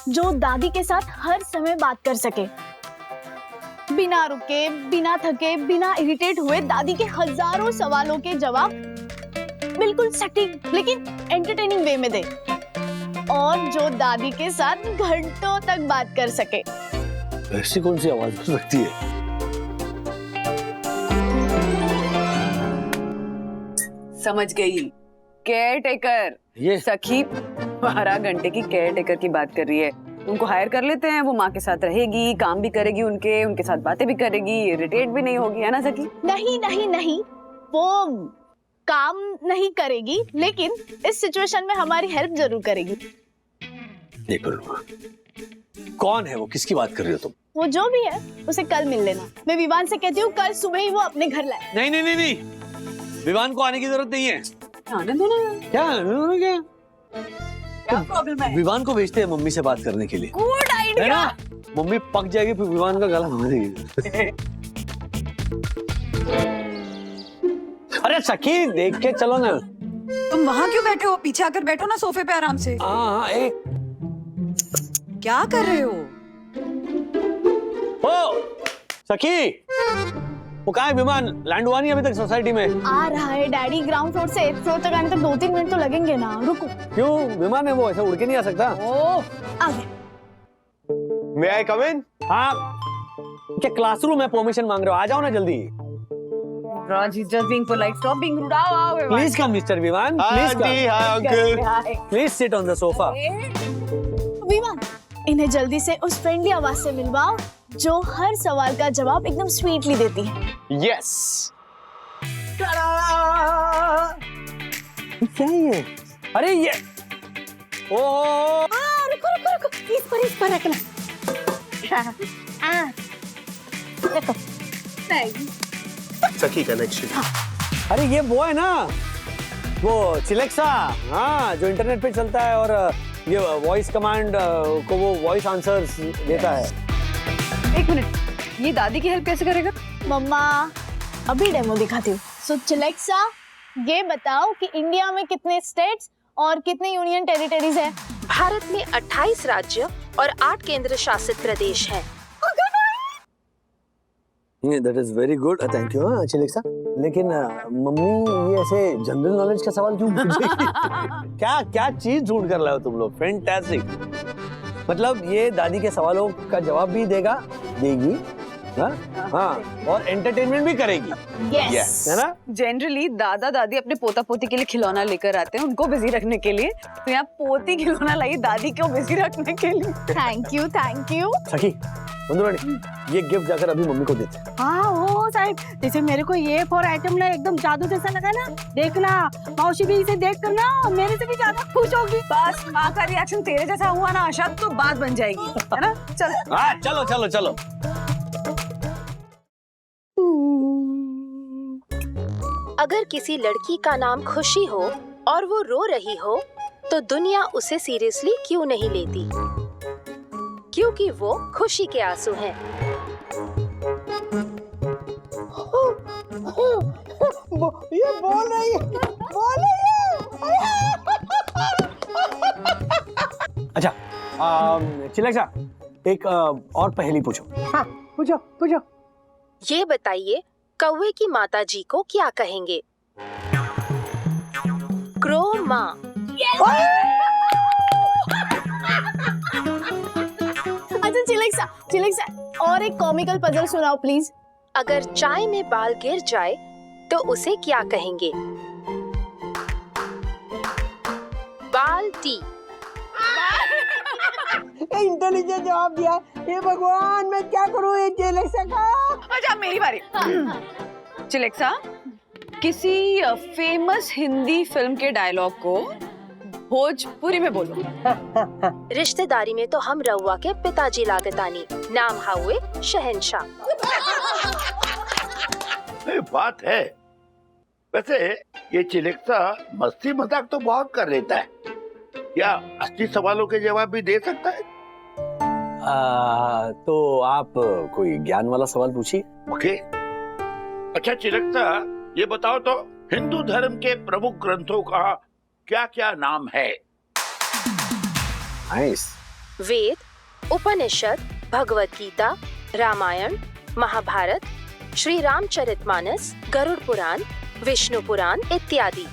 जो दादी के साथ हर समय बात कर सके, बिना रुके, बिना थके, बिना इरिटेट हुए दादी के हजारों सवालों के जवाब बिल्कुल सटीक लेकिन एंटरटेनिंग वे में दे, और जो दादी के साथ घंटों तक बात कर सके।
ऐसी कौन सी आवाज हो सकती है?
समझ गई, केयर टेकर।
ये
सखी 12 घंटे की केयर टेकर की बात कर रही है। उनको हायर कर लेते हैं, वो माँ के साथ रहेगी, काम भी करेगी, उनके साथ बातें भी करेगी, इरिटेट भी नहीं होगी, है ना सखी?
नहीं, वो काम नहीं करेगी, लेकिन इस सिचुएशन में हमारी हेल्प जरूर करेगी।
एक कौन है वो? किसकी बात कर रही हो तुम?
वो जो भी है उसे कल मिल लेना। मैं विवान से कहती हूँ कल सुबह ही वो अपने घर लाए।
नहीं, विवान को आने की जरूरत नहीं है।
आने दो ना।
क्या प्रॉब्लम है? विवान को भेजते हैं मम्मी से बात करने के लिए।
Good idea.
मम्मी पक जाएगी फिर विवान का गला भाग देगी। अरे सखी देख के चलो ना।
तुम वहाँ क्यों बैठे हो? पीछे आकर बैठो ना सोफे पे आराम से।
हाँ,
क्या कर रहे हो?
ओ सखी, वो कहाँ है विमान? लैंड हुआ नहीं अभी तक सोसाइटी में?
आ रहा है डैडी। ग्राउंड फ्लोर से 8th फ्लोर तक आने तक 2-3 मिनट तो लगेंगे ना, रुको।
क्यों? विमान है वो, ऐसा उड़ के नहीं आ सकता।
आ गए।
May I come in?
हाँ, क्या क्लासरूम है? परमिशन मांग रहे हो? आ जाओ ना जल्दी।
Raj, he's just being polite. Stop being rude. आओ,
Please come, Mr. Vivan.
Hi,
Please come.
auntie. Hi, uncle.
Please sit on the sofa.
Vivaan, इन्हें जल्दी से उस फ्रेंडली आवाज से मिलवाओ जो हर सवाल का जवाब एकदम स्वीटली देती है।
Yes.
क्या है ये? अरे ये
रुको इस पर रखना। देखो
सखी कनेक्शन।
अरे ये वो है ना, वो चिलेक्सा। हाँ, जो इंटरनेट पे चलता है और ये वॉइस कमांड को वो वॉइस आंसर्स देता है।
एक मिनट, ये दादी की हेल्प कैसे करेगा?
मम्मा अभी डेमो दिखाती हूँ। सो चिलेक्सा, ये बताओ कि इंडिया में कितने स्टेट्स और कितने यूनियन टेरिटरीज है?
भारत में 28 राज्य और 8 केंद्र शासित प्रदेश हैं।
That is very good, thank you. हाँ चिलेक्सा, लेकिन मम्मी ये ऐसे जनरल नॉलेज का सवाल क्यों पूछेगी? क्या क्या चीज ढूंढ कर लाए हो तुम लोग? फैंटास्टिक। मतलब ये दादी के सवालों का जवाब भी देगी, हाँ, और एंटरटेनमेंट भी करेगी।
Yes.
है ना?
जनरली दादा दादी अपने पोता पोती के लिए खिलौना लेकर आते हैं उनको बिजी रखने के लिए, तो यहाँ पोती खिलौना लाई दादी को बिजी रखने के लिए।
Thank you, thank you.
सखी, बंधुरानी, ये गिफ्ट जाकर अभी मम्मी को देते हैं।
हाँ हो साहब, जैसे मेरे को ये 4 आइटम ना एकदम जादू जैसा लगा ना, देखना मौसी भी इसे देख कर ना मेरे से भी ज्यादा खुश होगी।
बस माँ का रिएक्शन तेरे जैसा हुआ ना आशा, तो बात बन जाएगी, है ना? चल।
हाँ चलो चलो चलो।
अगर किसी लड़की का नाम खुशी हो और वो रो रही हो, तो दुनिया उसे सीरियसली क्यों नहीं लेती? क्योंकि वो खुशी के आंसू हैं।
ये बोल रही है।
अच्छा चिलेक्सा, एक और पहेली पूछो।
हाँ पूछो।
ये बताइए, कौवे की माता जी को क्या कहेंगे? क्रो माँ।
अच्छा चिलेक्सा, और एक कॉमिकल पजल सुनाओ प्लीज।
अगर चाय में बाल गिर जाए तो उसे क्या कहेंगे? बाल्टी।
इंटेलिजेंट जवाब दिया। ये भगवान, मैं क्या करूँ ये चिलेक्सा का?
अच्छा मेरी बारी। चिलेक्सा, किसी फेमस हिंदी फिल्म के डायलॉग को भोजपुरी में बोलो।
रिश्तेदारी में तो हम रउआ के पिताजी लागतानी, नाम हाउए शहनशाह।
बात है, वैसे ये चिलेक्सा मस्ती मजाक तो बहुत कर लेता है, क्या असली सवालों के जवाब भी दे सकता है?
तो आप कोई ज्ञान वाला सवाल पूछिए।
ओके। अच्छा चिलेक्सा, ये बताओ तो हिंदू धर्म के प्रमुख ग्रंथों का क्या क्या नाम है?
नाइस।
वेद, उपनिषद, भगवत गीता, रामायण, महाभारत, श्री रामचरितमानस, गरुड़ पुराण, विष्णु पुराण इत्यादि।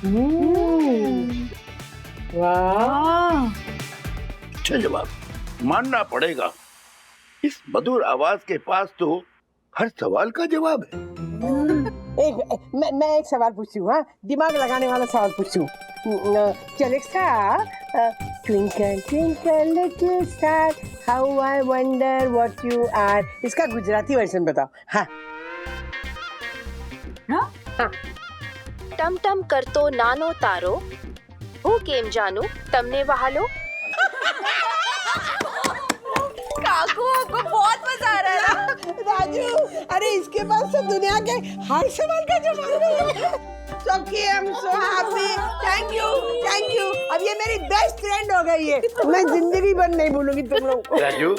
वाह,
अच्छा जवाब, मानना पड़ेगा। इस मधुर आवाज के पास तो हर सवाल का जवाब है।
मैं एक सवाल पूछती हूँ, हाँ, दिमाग लगाने वाला सवाल पूछती हूँ। चिलेक्सा, twinkle twinkle little star, how I wonder what you are, इसका गुजराती वर्जन बताओ। हाँ।
टम टम करतो नानो तारो, હું કેમ જાનું તમને વહાલો?
काकू, आपको बहुत मजा आ रहा है ना?
राजू, अरे इसके पास तो दुनिया के हर सवाल का जवाब है। सखी, I am so happy, thank you. अब ये मेरी बेस्ट फ्रेंड हो गई है, मैं जिंदगी भर नहीं भूलूंगी तुम लोग।
राजू,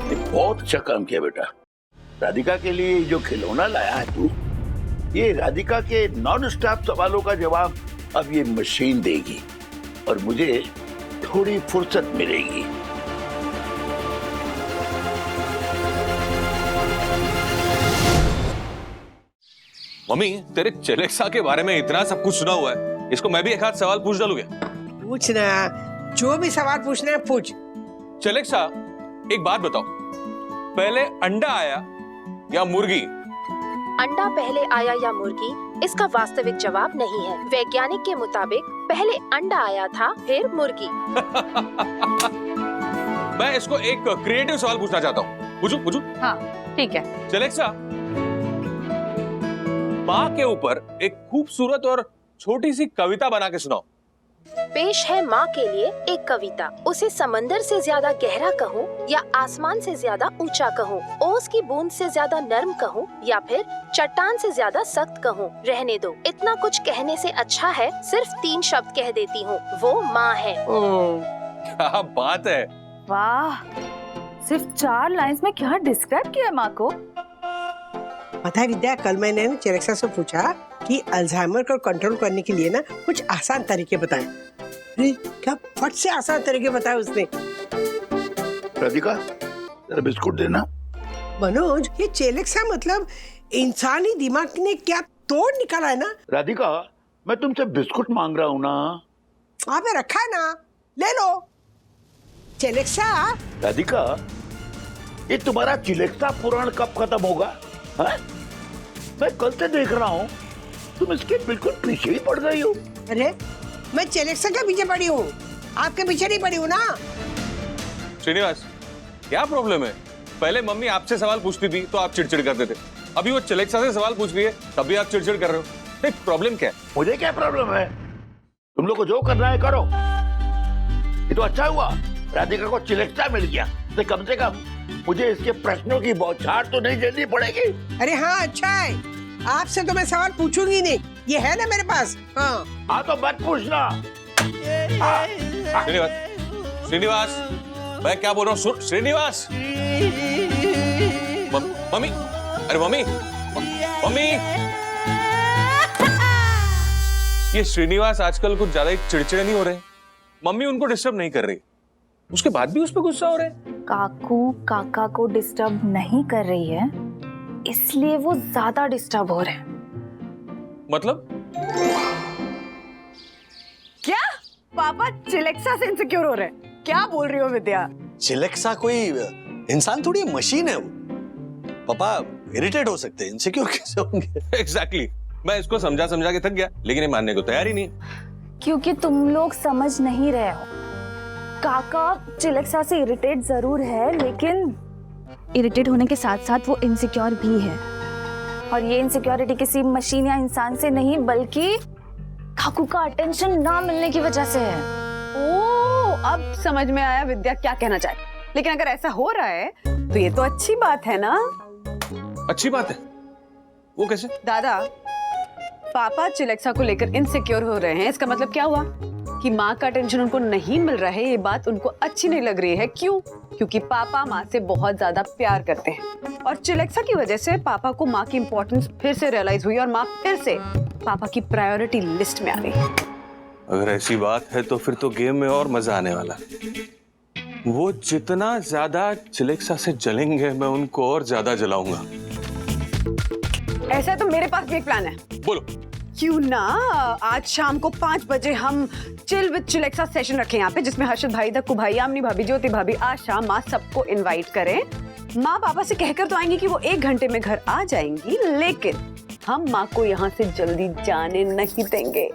ये बहुत अच्छा काम किया बेटा। राधिका के लिए जो खिलौना लाया है तू, ये राधिका के नॉन स्टॉप सवालों का जवाब अब ये मशीन देगी और मुझे थोड़ी फुर्सत मिलेगी।
मम्मी, तेरे चिलेक्सा के बारे में इतना सब कुछ सुना हुआ है, इसको मैं भी एक आध सवाल पूछ डालूंगा।
पूछना, जो भी सवाल पूछना है पूछ।
चिलेक्सा, एक बात बताओ, पहले अंडा आया या मुर्गी?
अंडा पहले आया या मुर्गी, इसका वास्तविक जवाब नहीं है। वैज्ञानिक के मुताबिक पहले अंडा आया था, फिर मुर्गी।
मैं इसको एक क्रिएटिव सवाल पूछना चाहता हूँ। पूछूं?
हाँ ठीक है।
चिलेक्सा, माँ के ऊपर एक खूबसूरत और छोटी सी कविता बना के सुनाओ।
पेश है माँ के लिए एक कविता। उसे समंदर से ज्यादा गहरा कहूँ या आसमान से ज्यादा ऊंचा कहूँ, ओस की बूंद से ज्यादा नर्म कहूँ या फिर चट्टान से ज्यादा सख्त कहूँ, रहने दो, इतना कुछ कहने से अच्छा है सिर्फ 3 शब्द कह देती हूँ, वो माँ है।
क्या बात है,
वाह, सिर्फ 4 लाइंस में क्या डिस्क्राइब किया माँ को।
पता है विद्या, कल मैंने ना चिलेक्सा से पूछा कि अल्जाइमर को कंट्रोल करने के लिए ना कुछ आसान तरीके बताएं। अरे क्या फट से आसान तरीके बताया उसने।
राधिका तेरा बिस्कुट देना।
मनोज, ये चेलेक्सा मतलब इंसानी दिमाग ने क्या तोड़ निकाला है ना।
राधिका मैं तुमसे बिस्कुट मांग रहा हूँ ना।
वहाँ पे रखा है ना, ले लो। चेलेक्सा।
राधिका ये तुम्हारा चिलेक्सा पुराण कब खत्म होगा? है? मैं कल से देख रहा हूँ तुम इसके बिल्कुल पीछे ही पड़ गई हो।
अरे मैं चेलेक्सा के पीछे पड़ी हूँ, आपके पीछे नहीं पड़ी हूँ ना।
श्रीनिवास क्या प्रॉब्लम है? पहले मम्मी आपसे सवाल पूछती थी तो आप चिड़चिड़ करते थे, अभी वो चलेक्सा से सवाल पूछ रही है तब भी आप चिड़चिड़ कर रहे हो। नहीं प्रॉब्लम क्या है?
मुझे क्या प्रॉब्लम है? तुम लोग को जो करना है करो। ये तो अच्छा हुआ राधिका को चिलेक्सा मिल गया, तो कम से कम मुझे इसके प्रश्नों की बौछार तो नहीं झेलनी पड़ेगी।
अरे हाँ अच्छा है, आपसे तो मैं सवाल पूछूंगी नहीं, ये है ना मेरे पास। हाँ
तो मत पूछना।
श्रीनिवास श्रीनिवास मैं क्या बोल रहा हूँ? श्रीनिवास मम्मी, अरे मम्मी मम्मी, ये श्रीनिवास आजकल कुछ ज्यादा ही चिड़चिड़े नहीं हो रहे? मम्मी उनको डिस्टर्ब नहीं कर रही, उसके बाद भी उस पर गुस्सा हो रहे हैं।
काकू काका को डिस्टर्ब नहीं कर रही है, इसलिए वो ज्यादा डिस्टर्ब हो रहे हैं।
मतलब
क्या पापा चिलेक्सा से इनसिक्योर हो रहे हैं? क्या बोल रही हो विद्या?
चिलेक्सा कोई इंसान थोड़ी मशीन है वो। पापा इरिटेट हो सकते हैं, इनसिक्योर कैसे होंगे?
एग्जैक्टली मैं इसको समझा समझा के थक गया, लेकिन ये मानने को तैयार ही नहीं।
क्योंकि तुम लोग समझ नहीं रहे हो। काका चिलेक्सा से इरिटेट जरूर है, लेकिन इरिटेट होने के साथ साथ वो इनसिक्योर भी है। और ये इनसिक्योरिटी किसी मशीन या इंसान से नहीं, बल्कि काकू का अटेंशन ना मिलने की वजह से है।
ओह, अब समझ में आया विद्या क्या कहना चाहे। लेकिन अगर ऐसा हो रहा है तो ये तो अच्छी बात है ना।
अच्छी बात है? वो कैसे?
दादा, पापा चिलेक्सा को लेकर इनसिक्योर हो रहे हैं, इसका मतलब क्या हुआ कि माँ का अटेंशन उनको नहीं मिल रहा है। ये बात उनको अच्छी नहीं लग रही है। क्यों? क्योंकि पापा माँ से बहुत ज्यादा प्यार करते हैं और चिलेक्सा की वजह से पापा को माँ की इम्पोर्टेंस फिर से रियलाइज हुई और माँ फिर से पापा की प्रायोरिटी लिस्ट में आ गई।
अगर ऐसी बात है तो फिर तो गेम में और मजा आने वाला है। वो जितना ज्यादा चिलेक्सा से जलेंगे मैं उनको और ज्यादा जलाऊंगा।
ऐसा है तो मेरे पास भी एक प्लान है।
बोलो।
क्यों ना आज शाम को 5 बजे हम चिल विद चिलेक्सा सेशन रखें यहाँ पे, जिसमें हर्षद भाई, दक्कू भाई, आमनी भाभी, ज्योति भाभी, आशा माँ सबको इनवाइट करें। माँ पापा से कहकर तो आएंगी कि वो 1 घंटे में घर आ जाएंगी, लेकिन हम माँ को यहाँ से जल्दी जाने नहीं देंगे।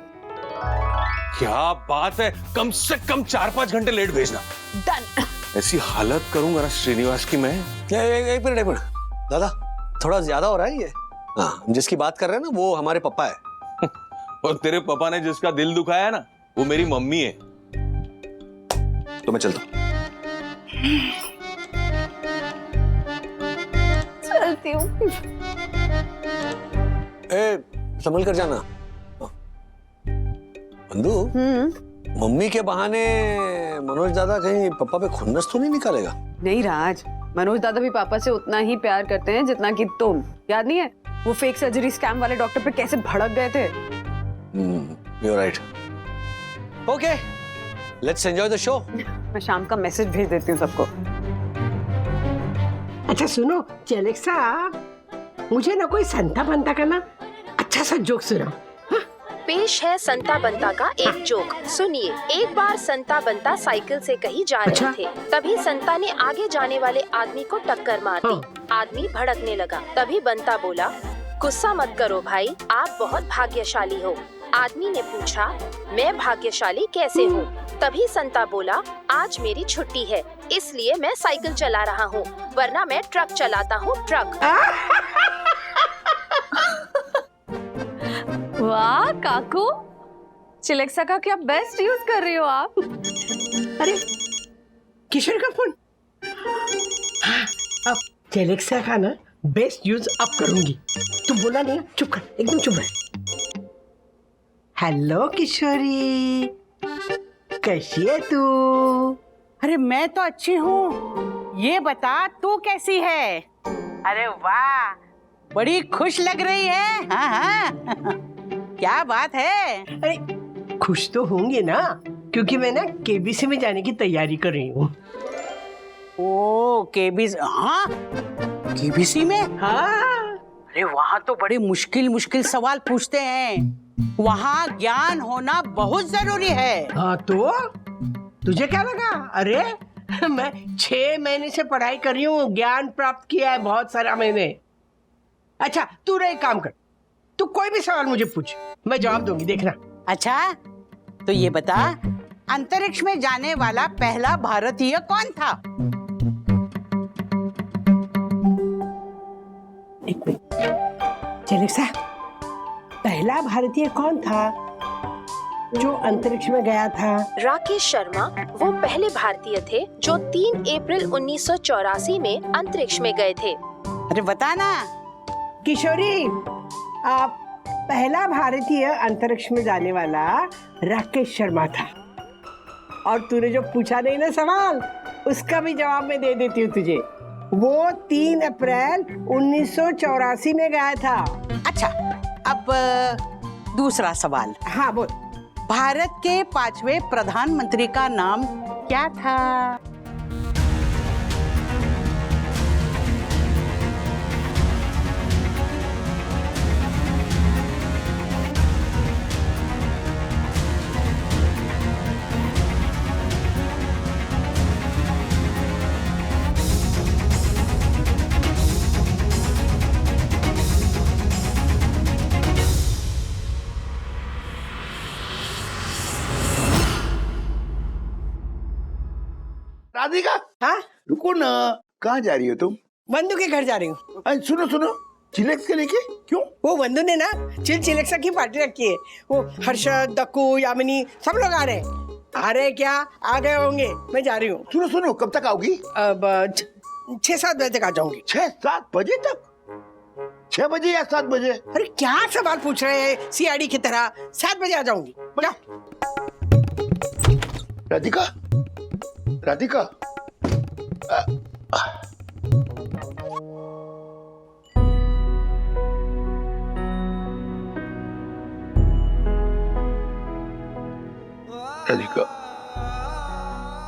क्या बात है, कम से कम 4-5 घंटे लेट भेजना।
डन।
ऐसी हालत करूंगा ना श्रीनिवास की मैं।
एक मिनट दादा, थोड़ा ज्यादा हो रहा है ये। हाँ, जिसकी बात कर रहे हैं ना वो हमारे पापा है।
और तेरे पापा ने जिसका दिल दुखाया है ना वो मेरी मम्मी है।
तो मैं चलता हूँ।
चलती हूँ।
संभल कर जाना। बंधु, मम्मी के बहाने मनोज दादा कहीं पापा पे खुन्नस तो नहीं निकालेगा?
नहीं राज, मनोज दादा भी पापा से उतना ही प्यार करते हैं जितना कि तुम। याद नहीं है वो फेक सर्जरी स्कैम वाले डॉक्टर पे कैसे भड़क गए थे?
You're right. Okay, let's enjoy the show.
मैं शाम का मैसेज भेज देती हूँ सबको।
अच्छा सुनो चेलेक्सा, मुझे ना कोई संता बनता का ना अच्छा सा जोक सुनाओ।
पेश है संता बंता का एक जोक। सुनिए। एक बार संता बंता साइकिल से कहीं जा रहे थे, तभी संता ने आगे जाने वाले आदमी को टक्कर मार दी। आदमी भड़कने लगा, तभी बंता बोला, गुस्सा मत करो भाई, आप बहुत भाग्यशाली हो। आदमी ने पूछा, मैं भाग्यशाली कैसे हूँ? तभी संता बोला, आज मेरी छुट्टी है, इसलिए मैं साइकिल चला रहा हूँ, वरना मैं ट्रक चलाता हूँ, ट्रक।
वाह काकू, चिलेक्सा का क्या बेस्ट यूज कर रही हो आप।
अरे किशोर का फोन। हाँ, अब चेलेक्सा का ना बेस्ट यूज अब करूंगी। तू बोला नहीं, चुप कर, एकदम चुप रह। हेलो किशोरी, कैसी है तू?
अरे मैं तो अच्छी हूँ, ये बता तू कैसी है? अरे वाह, बड़ी खुश लग रही है। हाँ हाँ क्या बात है?
अरे खुश तो होंगे ना, क्योंकि मैं ना केबीसी में जाने की तैयारी कर रही हूँ।
ओ केबीसी, हाँ केबीसी में,
हाँ।
अरे वहाँ तो बड़े मुश्किल मुश्किल सवाल पूछते हैं, वहाँ ज्ञान होना बहुत जरूरी है।
हाँ तो तुझे क्या लगा? अरे मैं 6 महीने से पढ़ाई कर रही हूँ, ज्ञान प्राप्त किया है बहुत सारा मैंने। अच्छा तू एक काम कर, तू कोई भी सवाल मुझे पूछ, मैं जवाब दूंगी, देखना।
अच्छा तो ये बता, अंतरिक्ष में जाने वाला पहला भारतीय कौन था?
एक मिनट, जेलेक्सा, पहला भारतीय कौन था जो अंतरिक्ष में गया था?
राकेश शर्मा वो पहले भारतीय थे जो 3 अप्रैल 1984 में अंतरिक्ष में गए थे।
अरे बता ना।
किशोरी, आप पहला भारतीय अंतरिक्ष में जाने वाला राकेश शर्मा था। और तूने जो पूछा नहीं ना सवाल, उसका भी जवाब मैं दे देती हूँ तुझे। वो 3 अप्रैल 1984 में गया था।
अच्छा अब दूसरा सवाल।
हाँ बोल।
भारत के 5वें प्रधानमंत्री का नाम क्या था?
राधिका,
हाँ
रुको ना, कहाँ जा रही हो तुम?
वंदू के घर जा रही हूँ।
सुनो सुनो, चिलेक्स के लेके? क्यों?
वो वंदू ने ना चिलेक्सा की पार्टी रखी है। वो हर्षद, दक्कू, यामिनी सब लोग आ रहे हैं। आ रहे क्या? आ गए होंगे, मैं जा रही हूँ।
सुनो सुनो, कब तक आओगी?
अब 6-7 बजे तक आ जाऊंगी।
6-7 बजे तक? 6 बजे या 7 बजे?
अरे क्या सवाल पूछ रहे हैं सीआईडी की तरह? 7 बजे आ जाऊंगी।
राधिका, राधिका, राधिका,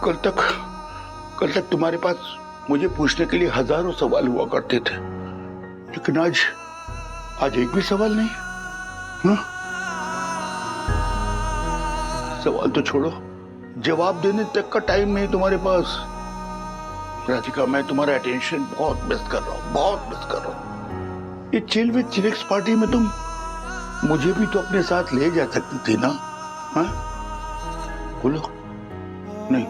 कल तक तुम्हारे पास मुझे पूछने के लिए हजारों सवाल हुआ करते थे, लेकिन आज एक भी सवाल नहीं। हाँ? सवाल तो छोड़ो, जवाब देने तक का टाइम नहीं तुम्हारे पास। राधिका, मैं तुम्हारा अटेंशन बहुत मिस कर रहा हूँ, बहुत मिस कर रहा हूँ। ये चिल विद चिलेक्स पार्टी में तुम मुझे भी तो अपने साथ ले जा सकती थी ना? हाँ? बोलो। नहीं,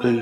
नहीं।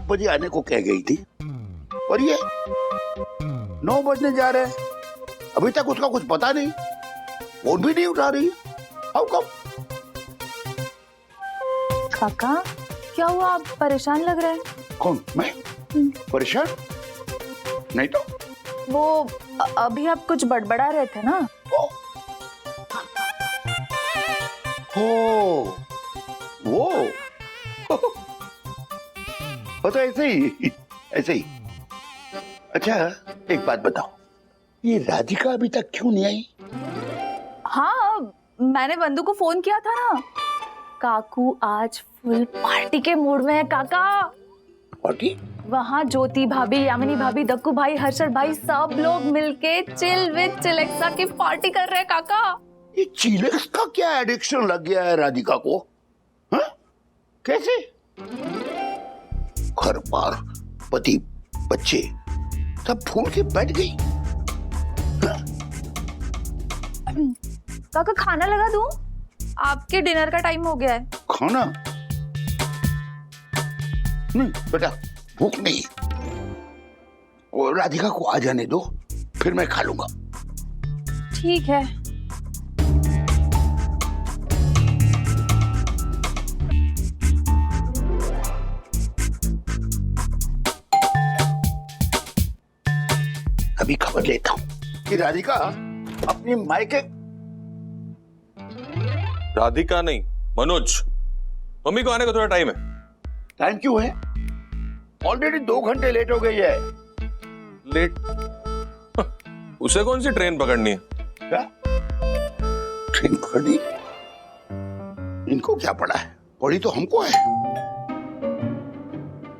बजे आने को कह गई थी और ये 9 बजने जा रहे हैं, अभी तक उसका कुछ पता नहीं, फोन भी नहीं उठा रही। How come?
काका क्या हुआ, आप परेशान लग रहे हैं?
कौन? मैं परेशान नहीं तो।
वो अभी आप कुछ बड़बड़ा रहे थे ना।
वो तो ऐसे ही। अच्छा एक बात बताओ, ये राधिका अभी तक क्यों नहीं आई?
हाँ मैंने बंधु को फोन किया था ना। काकू आज फुल पार्टी के मूड में है काका।
पार्टी?
वहाँ ज्योति भाभी, यामिनी भाभी, दक्कू भाई, हर्षद भाई सब लोग मिलके चिल विद चिलेक्सा की पार्टी कर रहे हैं काका।
ये चिलेक्स का क्या एडिक्शन लग गया है राधिका को? हाँ? कैसे? घर बार, पति, बच्चे सब भूल के बैठ गई।
काका खाना लगा दूं?
आपके डिनर का टाइम हो गया है।
खाना नहीं बेटा, भूख नहीं। और राधिका को आ जाने दो, फिर मैं खा लूंगा।
ठीक है।
अभी खबर लेता हूँ कि राधिका अपनी मायके।
राधिका नहीं, मनोज। मम्मी को आने का थोड़ा टाइम है।
टाइम क्यों है? ऑलरेडी 2 घंटे लेट हो गई है।
लेट? उसे कौन सी ट्रेन पकड़नी है?
क्या ट्रेन पकड़नी? इनको क्या पड़ा है? पड़ी तो हमको है।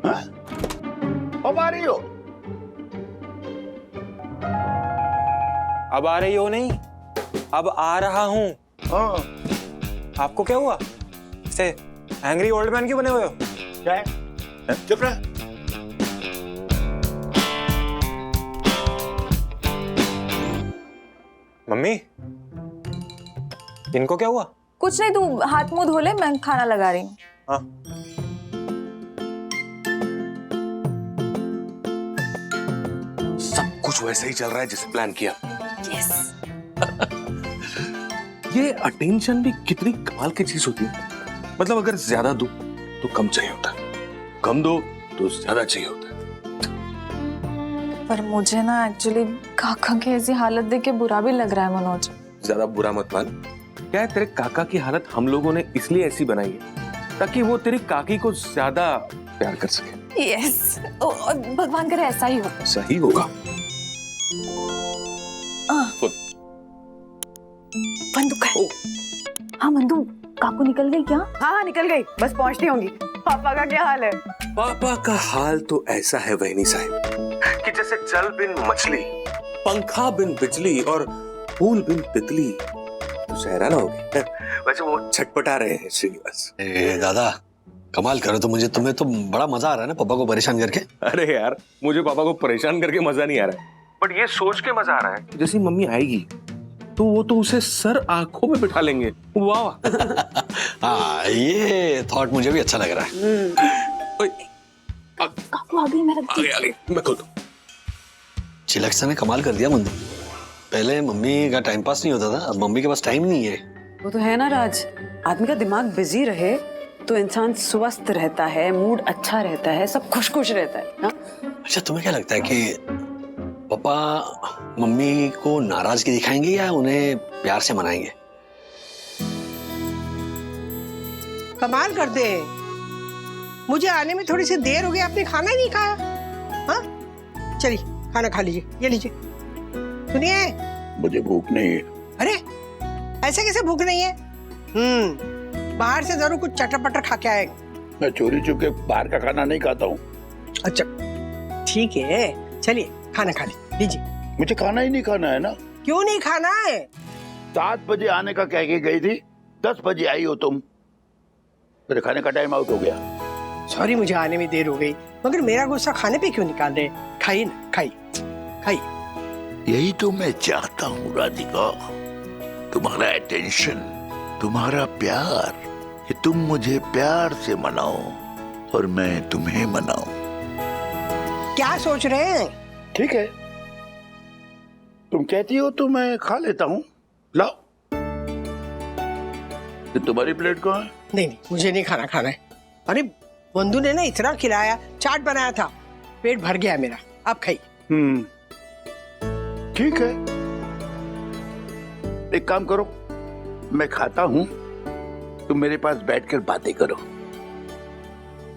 हाँ? अब आ रही हो?
अब आ रही हो नहीं, अब आ रहा हूँ।
हाँ।
आपको क्या हुआ? से एंग्री ओल्ड मैन क्यों बने हुए हो?
क्या है? चुप रह।
मम्मी, इनको क्या हुआ?
कुछ नहीं, तू हाथ मुंह धो ले, मैं खाना लगा रही हूँ।
हाँ।
सब कुछ वैसे ही चल रहा है जैसे प्लान किया।
यस।
ये अटेंशन भी कितनी कमाल की चीज होती है। मतलब अगर ज्यादा दो तो कम चाहिए होता है, कम दो तो ज्यादा चाहिए होता है।
पर मुझे ना एक्चुअली काका की ऐसी हालत देख के बुरा भी लग रहा है मनोज।
ज्यादा बुरा मत मान। क्या है, तेरे काका की हालत हम लोगों ने इसलिए ऐसी बनाई है ताकि वो तेरी काकी को ज्यादा प्यार कर सके।
यस, भगवान करे ऐसा ही हो।
सही होगा।
बंदूक है। हाँ बंदूक, काकू निकल गई क्या?
हाँ निकल गई, बस पहुंचती होंगी। पापा का क्या हाल है?
पापा का हाल तो ऐसा है वहनी साहब कि जैसे जल बिन मछली, पंखा बिन बिजली और फूल बिन तितली। तो हैरान हो गए। वैसे वो छटपटा रहे हैं श्रीनिवास।
दादा कमाल करो तो मुझे, तुम्हें तो बड़ा मजा आ रहा है ना पापा को परेशान करके।
अरे यार, मुझे पापा को परेशान करके मजा नहीं आ रहा है,
बट ये सोच के मजा आ रहा है जैसी मम्मी आएगी तो वो तो उसे सर आंखों में बिठा लेंगे। वाह।
हाँ ये थॉट मुझे भी अच्छा लग रहा है।
काकू आ गई, मैं रख दी।
आ गई, मैं खोल दूं।
चिलक्सा ने कमाल कर दिया मुंदे। पहले मम्मी का टाइम पास नहीं होता था, अब मम्मी के पास टाइम नहीं है।
वो तो है ना राज, आदमी का दिमाग बिजी रहे तो इंसान स्वस्थ रहता है, मूड अच्छा रहता है, सब खुश खुश रहता है ना?
अच्छा तुम्हें क्या लगता है कि पापा मम्मी को नाराजगी दिखाएंगे या उन्हें प्यार से मनाएंगे?
कमाल कर दे, मुझे आने में थोड़ी सी देर हो गई, आपने खाना ही नहीं खाया। हाँ चलिए खाना खा लीजिए, ये लीजिए। सुनिए,
मुझे भूख नहीं है।
अरे ऐसे कैसे भूख नहीं है? बाहर से जरूर कुछ चटर पटर खा के आएंगे।
मैं चोरी चुपके बाहर का खाना नहीं खाता हूँ।
अच्छा ठीक है, चलिए खाना खा लीजिए।
मुझे खाना ही नहीं खाना है ना।
क्यों नहीं खाना है?
7 बजे आने का कह के गई थी, 10 बजे आई हो तुम। मेरे खाने का टाइम आउट हो गया।
सॉरी मुझे आने में देर हो गई, मगर मेरा गुस्सा खाने पे क्यों निकाल रहे? खाइए ना, खाइए खाइए।
यही तो मैं चाहता हूँ राधिका, तुम्हारा अटेंशन, तुम्हारा प्यार, कि तुम मुझे प्यार से मनाओ और मैं तुम्हें मनाऊं।
क्या सोच रहे हैं?
ठीक है, तुम कहती हो तो मैं खा लेता हूँ। लाओ, तुम्हारी प्लेट कहाँ है?
नहीं मुझे नहीं खाना है। अरे बंधु ने ना इतना खिलाया, चाट बनाया था, पेट भर गया मेरा, आप खाइए।
ठीक है, एक काम करो, मैं खाता हूँ, तुम मेरे पास बैठकर बातें करो।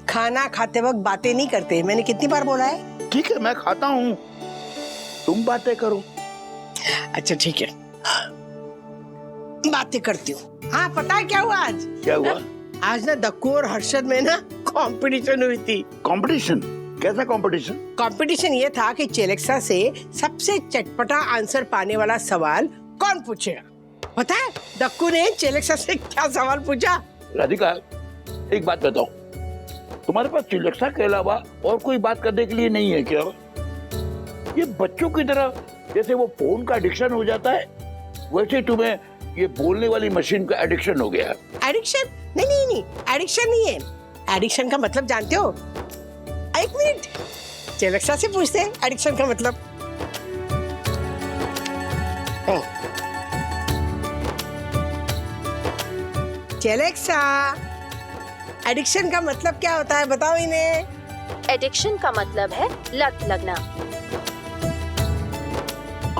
खाना खाते वक्त बातें नहीं करते, मैंने कितनी बार बोला है?
ठीक है, मैं खाता हूँ, तुम बातें करो।
अच्छा ठीक है, बातें करती हूँ। हाँ पता है क्या हुआ आज?
क्या हुआ?
आज ना दक्कू और हर्षद में ना कंपटीशन हुई थी।
कंपटीशन? कैसा कंपटीशन?
कंपटीशन ये था कि चेलेक्सा से सबसे चटपटा आंसर पाने वाला सवाल कौन पूछेगा। पता है दक्कू ने चेलेक्सा से क्या सवाल पूछा?
राधिका एक बात बताओ, तुम्हारे पास चिलक्सा के अलावा और कोई बात करने के लिए नहीं है क्या? ये बच्चों की तरह जैसे वो फोन का एडिक्शन हो जाता है, वैसे तुम्हें ये बोलने वाली मशीन का एडिक्शन हो गया है।
एडिक्शन? नहीं नहीं नहीं, एडिक्शन नहीं है। एडिक्शन का मतलब जानते हो? एक मिनट, चेलेक्सा से पूछते हैं एडिक्शन का मतलब। चेलेक्सा, एडिक्शन का मतलब क्या होता है, बताओ इन्हें।
एडिक्शन का मतलब है लत लगना।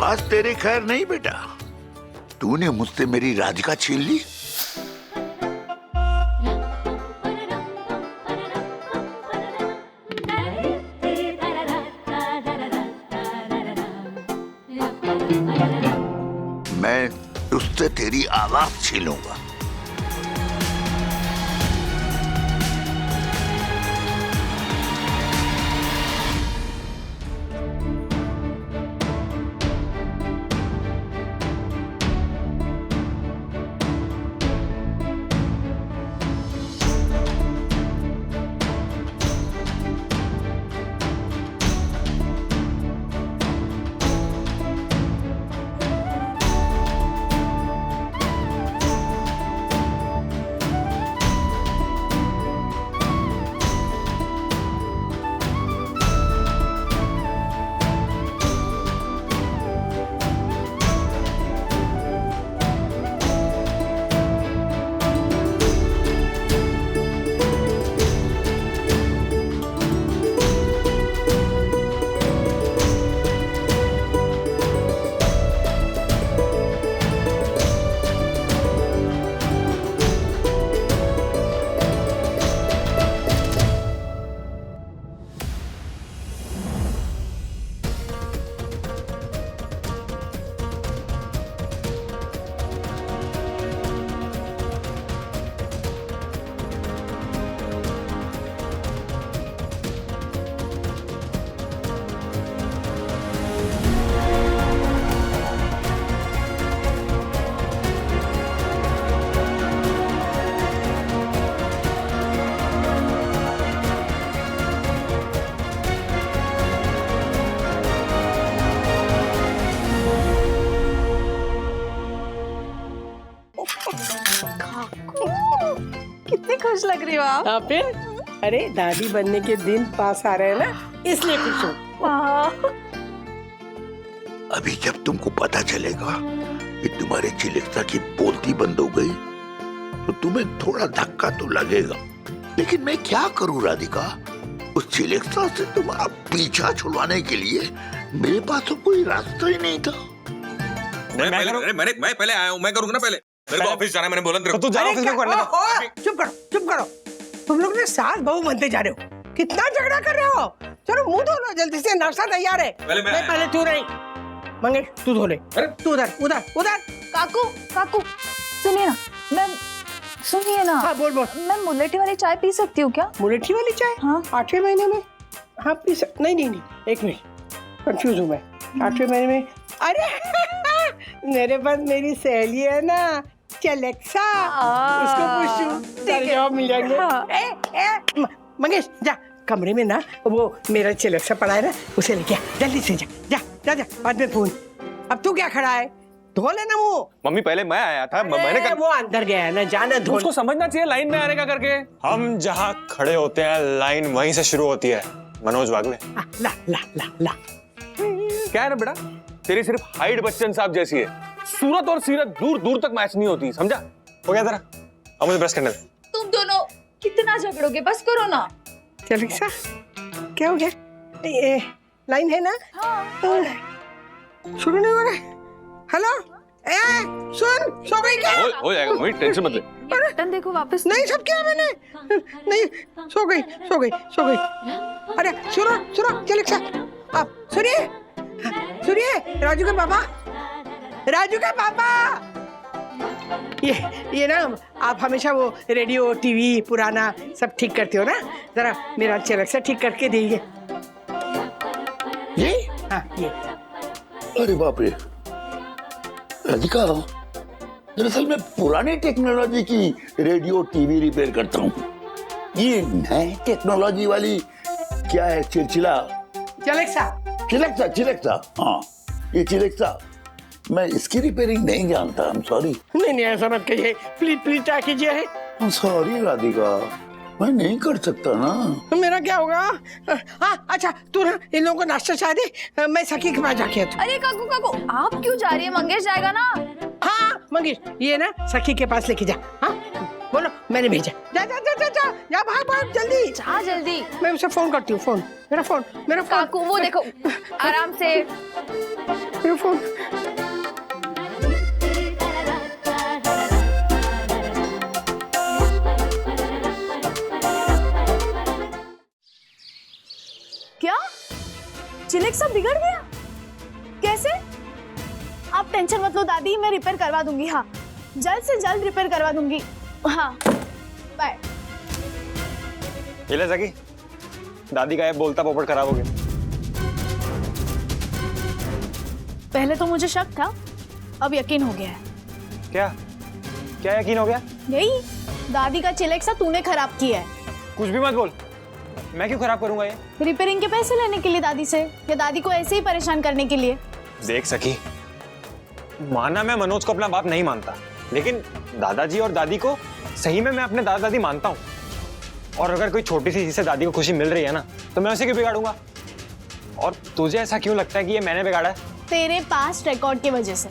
आज तेरी खैर नहीं बेटा, तूने मुझसे मेरी राधिका छीन ली। मैं उससे तेरी आवाज छीनूंगा।
कितनी खुश लग रही हो आप।
हाँ फिर, अरे दादी बनने के दिन पास आ रहे हैं ना, इसलिए खुश हूँ।
अभी जब तुमको पता चलेगा कि तुम्हारे चिलेक्सा की बोलती बंद हो गई तो तुम्हें थोड़ा धक्का तो लगेगा, लेकिन मैं क्या करूं राधिका, उस चिलेक्सा से तुम्हारा पीछा छुड़वाने के लिए मेरे पास तो कोई रास्ता ही नहीं था।
मैं पहले आया हूँ, मैं करूँगा ना पहले। मेरे को ऑफिस जाना है, मैंने बोला तेरे को।
तू जा ऑफिस में करने दो। चुप करो, चुप करो। तुम लोग ने सास बहू बनते जा रहे हो, कितना झगड़ा कर रहे हो। चलो मुंह धो लो जल्दी से, नाश्ता तैयार है। पहले तू नहीं, मंगेश तू धो ले। तू उधर उधर उधर।
काकू काकू सुनिए ना, मैं सुनिए ना।
हाँ बोल बोल।
मैं मुलेठी वाली चाय पी सकती हूँ क्या?
मुलेठी वाली चाय?
हाँ।
8वें महीने में? हाँ पी सक। नहीं नहीं नहीं, एक मिनट, कंफ्यूज हूँ मैं। 8वें महीने में? अरे मेरे पास मेरी सहेली है ना चलेक्सा, उसको पूछूं, सारे जवाब मिल जाएंगे। मंगेश जा कमरे में ना, वो मेरा चलेक्सा पड़ा है ना, उसे लेके आ, जल्दी से जा जा जा जा, बाद में फोन। अब तू क्या खड़ा है, धो लेना मुंह।
मम्मी पहले मैं आया था, मैंने
वो अंदर गया है ना, जाना धो।
उसको समझना चाहिए लाइन में आने का करके।
हम जहाँ खड़े होते हैं लाइन वहीं से शुरू होती है। मनोज वागले।
ला ला ला ला।
क्या है ना बेटा, तेरी सिर्फ हाइट बच्चन साहब जैसी है, सूरत और सीरत दूर दूर तक मैच नहीं होती, समझा?
हो गया तेरा, अब मुझे ब्रश करने दे।
तुम दोनों कितना झगड़ोगे, बस करो ना।
चलेक्सा क्या हो गया, ये लाइन है ना? हाँ। शुरू नहीं हो रहा। हेलो सुन, सो गई क्या?
हो जाएगा मम्मी, टेंशन मत ले।
बटन देखो वापस।
नहीं सब किया मैंने, नहीं सो गई सो गई सो गई। अरे सुनो सुनो चलेक्सा, आप सुनिए सुनिए, राजू के पापा, राजू के पापा, ये ना आप हमेशा वो रेडियो टीवी पुराना सब ठीक करते हो ना, जरा मेरा चलेक्सा ठीक करके दीजिए।
ये?
हाँ ये।
अरे बाप रे राधिका, दरअसल मैं पुरानी टेक्नोलॉजी की रेडियो टीवी रिपेयर करता हूँ। ये नई टेक्नोलॉजी वाली क्या है, चिलचिला
चलेक्सा।
चिलेक्सा चिलेक्सा, हाँ ये चिलेक्सा मैं इसकी रिपेयरिंग नहीं जानता। I am sorry.
नहीं नहीं ऐसा मत कहिए, प्लीज प्लीज क्या कीजिए।
सॉरी राधिका, मैं नहीं कर सकता ना।
मेरा क्या होगा? हाँ अच्छा, तू ना इन लोगों को नाश्ता चाह दे, मैं सखी के पास जाके आता हूँ।
अरे काकू काकू, आप क्यों जा रही है? मंगेश जाएगा ना।
हाँ मंगेश, ये ना सखी के पास लेके जा। हाँ बोलो, मैंने भेजा। जा जा जा जा जा, जा भाग भाग जल्दी
जा जल्दी।
मैं उसे फोन करती हूँ। फोन, मेरा फोन, मेरा फोन।
काकू वो देखो, आराम से।
मेरा फोन।
क्या चिलेक सब बिगड़ गया? कैसे? आप टेंशन मत लो दादी, मैं रिपेयर करवा दूंगी। हाँ जल्द से जल्द रिपेयर करवा दूंगी। हाँ बाय।
ये सकी, दादी का बोलता पोपट खराब हो गया।
पहले तो मुझे शक था, अब यकीन हो गया है।
क्या क्या यकीन हो गया?
यही दादी का चिलेक सा तूने खराब किया है।
कुछ भी मत बोल, मैं क्यों खराब करूंगा ये?
रिपेयरिंग के पैसे लेने के लिए दादी से, या दादी को ऐसे ही परेशान करने के लिए?
देख सकी, माना मैं मनोज को अपना बाप नहीं मानता, लेकिन दादाजी और दादी को सही में मैं अपने दादा दादी मानता हूँ। और अगर कोई छोटी सी चीज से दादी को खुशी मिल रही है ना, तो मैं उसे क्यों बिगाड़ूंगा? और तुझे ऐसा क्यों लगता है कि ये मैंने बिगाड़ा है?
तेरे पास रिकॉर्ड की वजह से।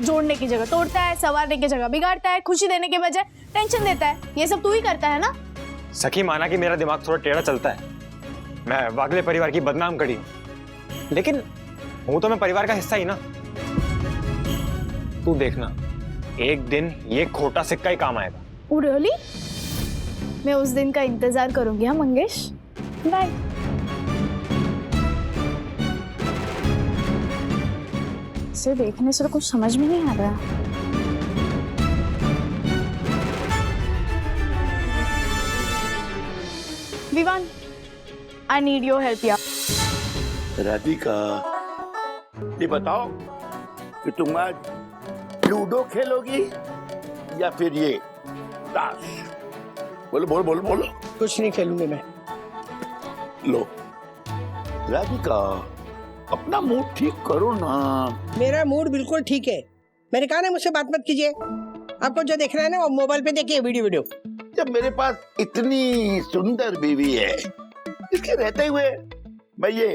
जोड़ने की जगह तोड़ता है, संवारने की जगह बिगाड़ता है, खुशी देने के बजाय टेंशन देता है। ये सब तू ही करता है ना?
सखी, माना कि मेरा दिमाग थोड़ा टेढ़ा चलता है, मैं वागले परिवार की बदनाम करी हूं, लेकिन हूं तो मैं परिवार का हिस्सा ही ना। तू देखना, एक दिन ये खोटा सिक्का ही काम आएगा।
Oh, really? मैं उस दिन का इंतजार करूंगी। हाँ मंगेश, बाय। इसे देखने से तो कुछ समझ में नहीं आ रहा। Vivaan, I need your help यार।
राधिका, ये बताओ कि तुम आज लूडो खेलोगी या फिर ये ताश? बोलो बोलो बोलो बोलो।
कुछ नहीं खेलूंगी मैं।
लो राधिका, अपना मूड ठीक करो ना।
मेरा मूड बिल्कुल ठीक है। मैंने कहा ना मुझसे बात मत कीजिए। आपको जो देखना है ना वो मोबाइल पे देखिए, वीडियो।
जब मेरे पास इतनी सुंदर बीवी है, इसके रहते हुए मैं ये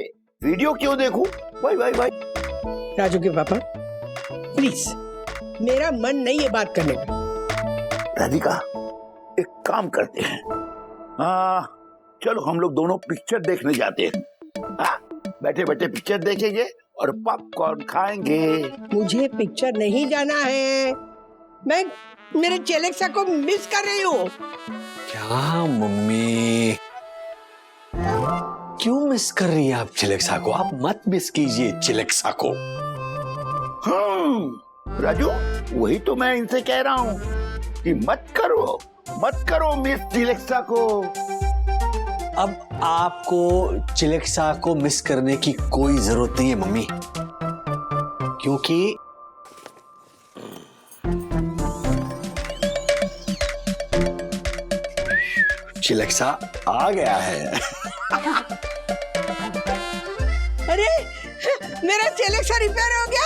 वीडियो क्यों देखूं? भाई भाई भाई
राजू के पापा प्लीज, मेरा मन नहीं है बात करने का।
राधिका, एक काम करते हैं, चलो हम लोग दोनों पिक्चर देखने जाते हैं। बैठे बैठे पिक्चर देखेंगे और पॉपकॉर्न खाएंगे।
मुझे पिक्चर नहीं जाना है, मैं मेरे चिलेक्सा को मिस कर रही हूँ।
क्या मम्मी, क्यों मिस कर रही है आप चिलेक्सा को? आप मत मिस कीजिए चिलेक्सा को।
राजू, वही तो मैं इनसे कह रहा हूँ कि मत करो मिस चिलेक्सा को।
अब आपको चिलेक्सा को मिस करने की कोई जरूरत नहीं है मम्मी, क्योंकि चिलेक्सा आ गया है।
अरे मेरा चिलेक्सा रिपेयर हो गया।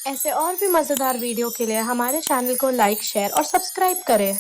ऐसे और भी मजेदार वीडियो के लिए हमारे चैनल को लाइक, शेयर और सब्सक्राइब करें।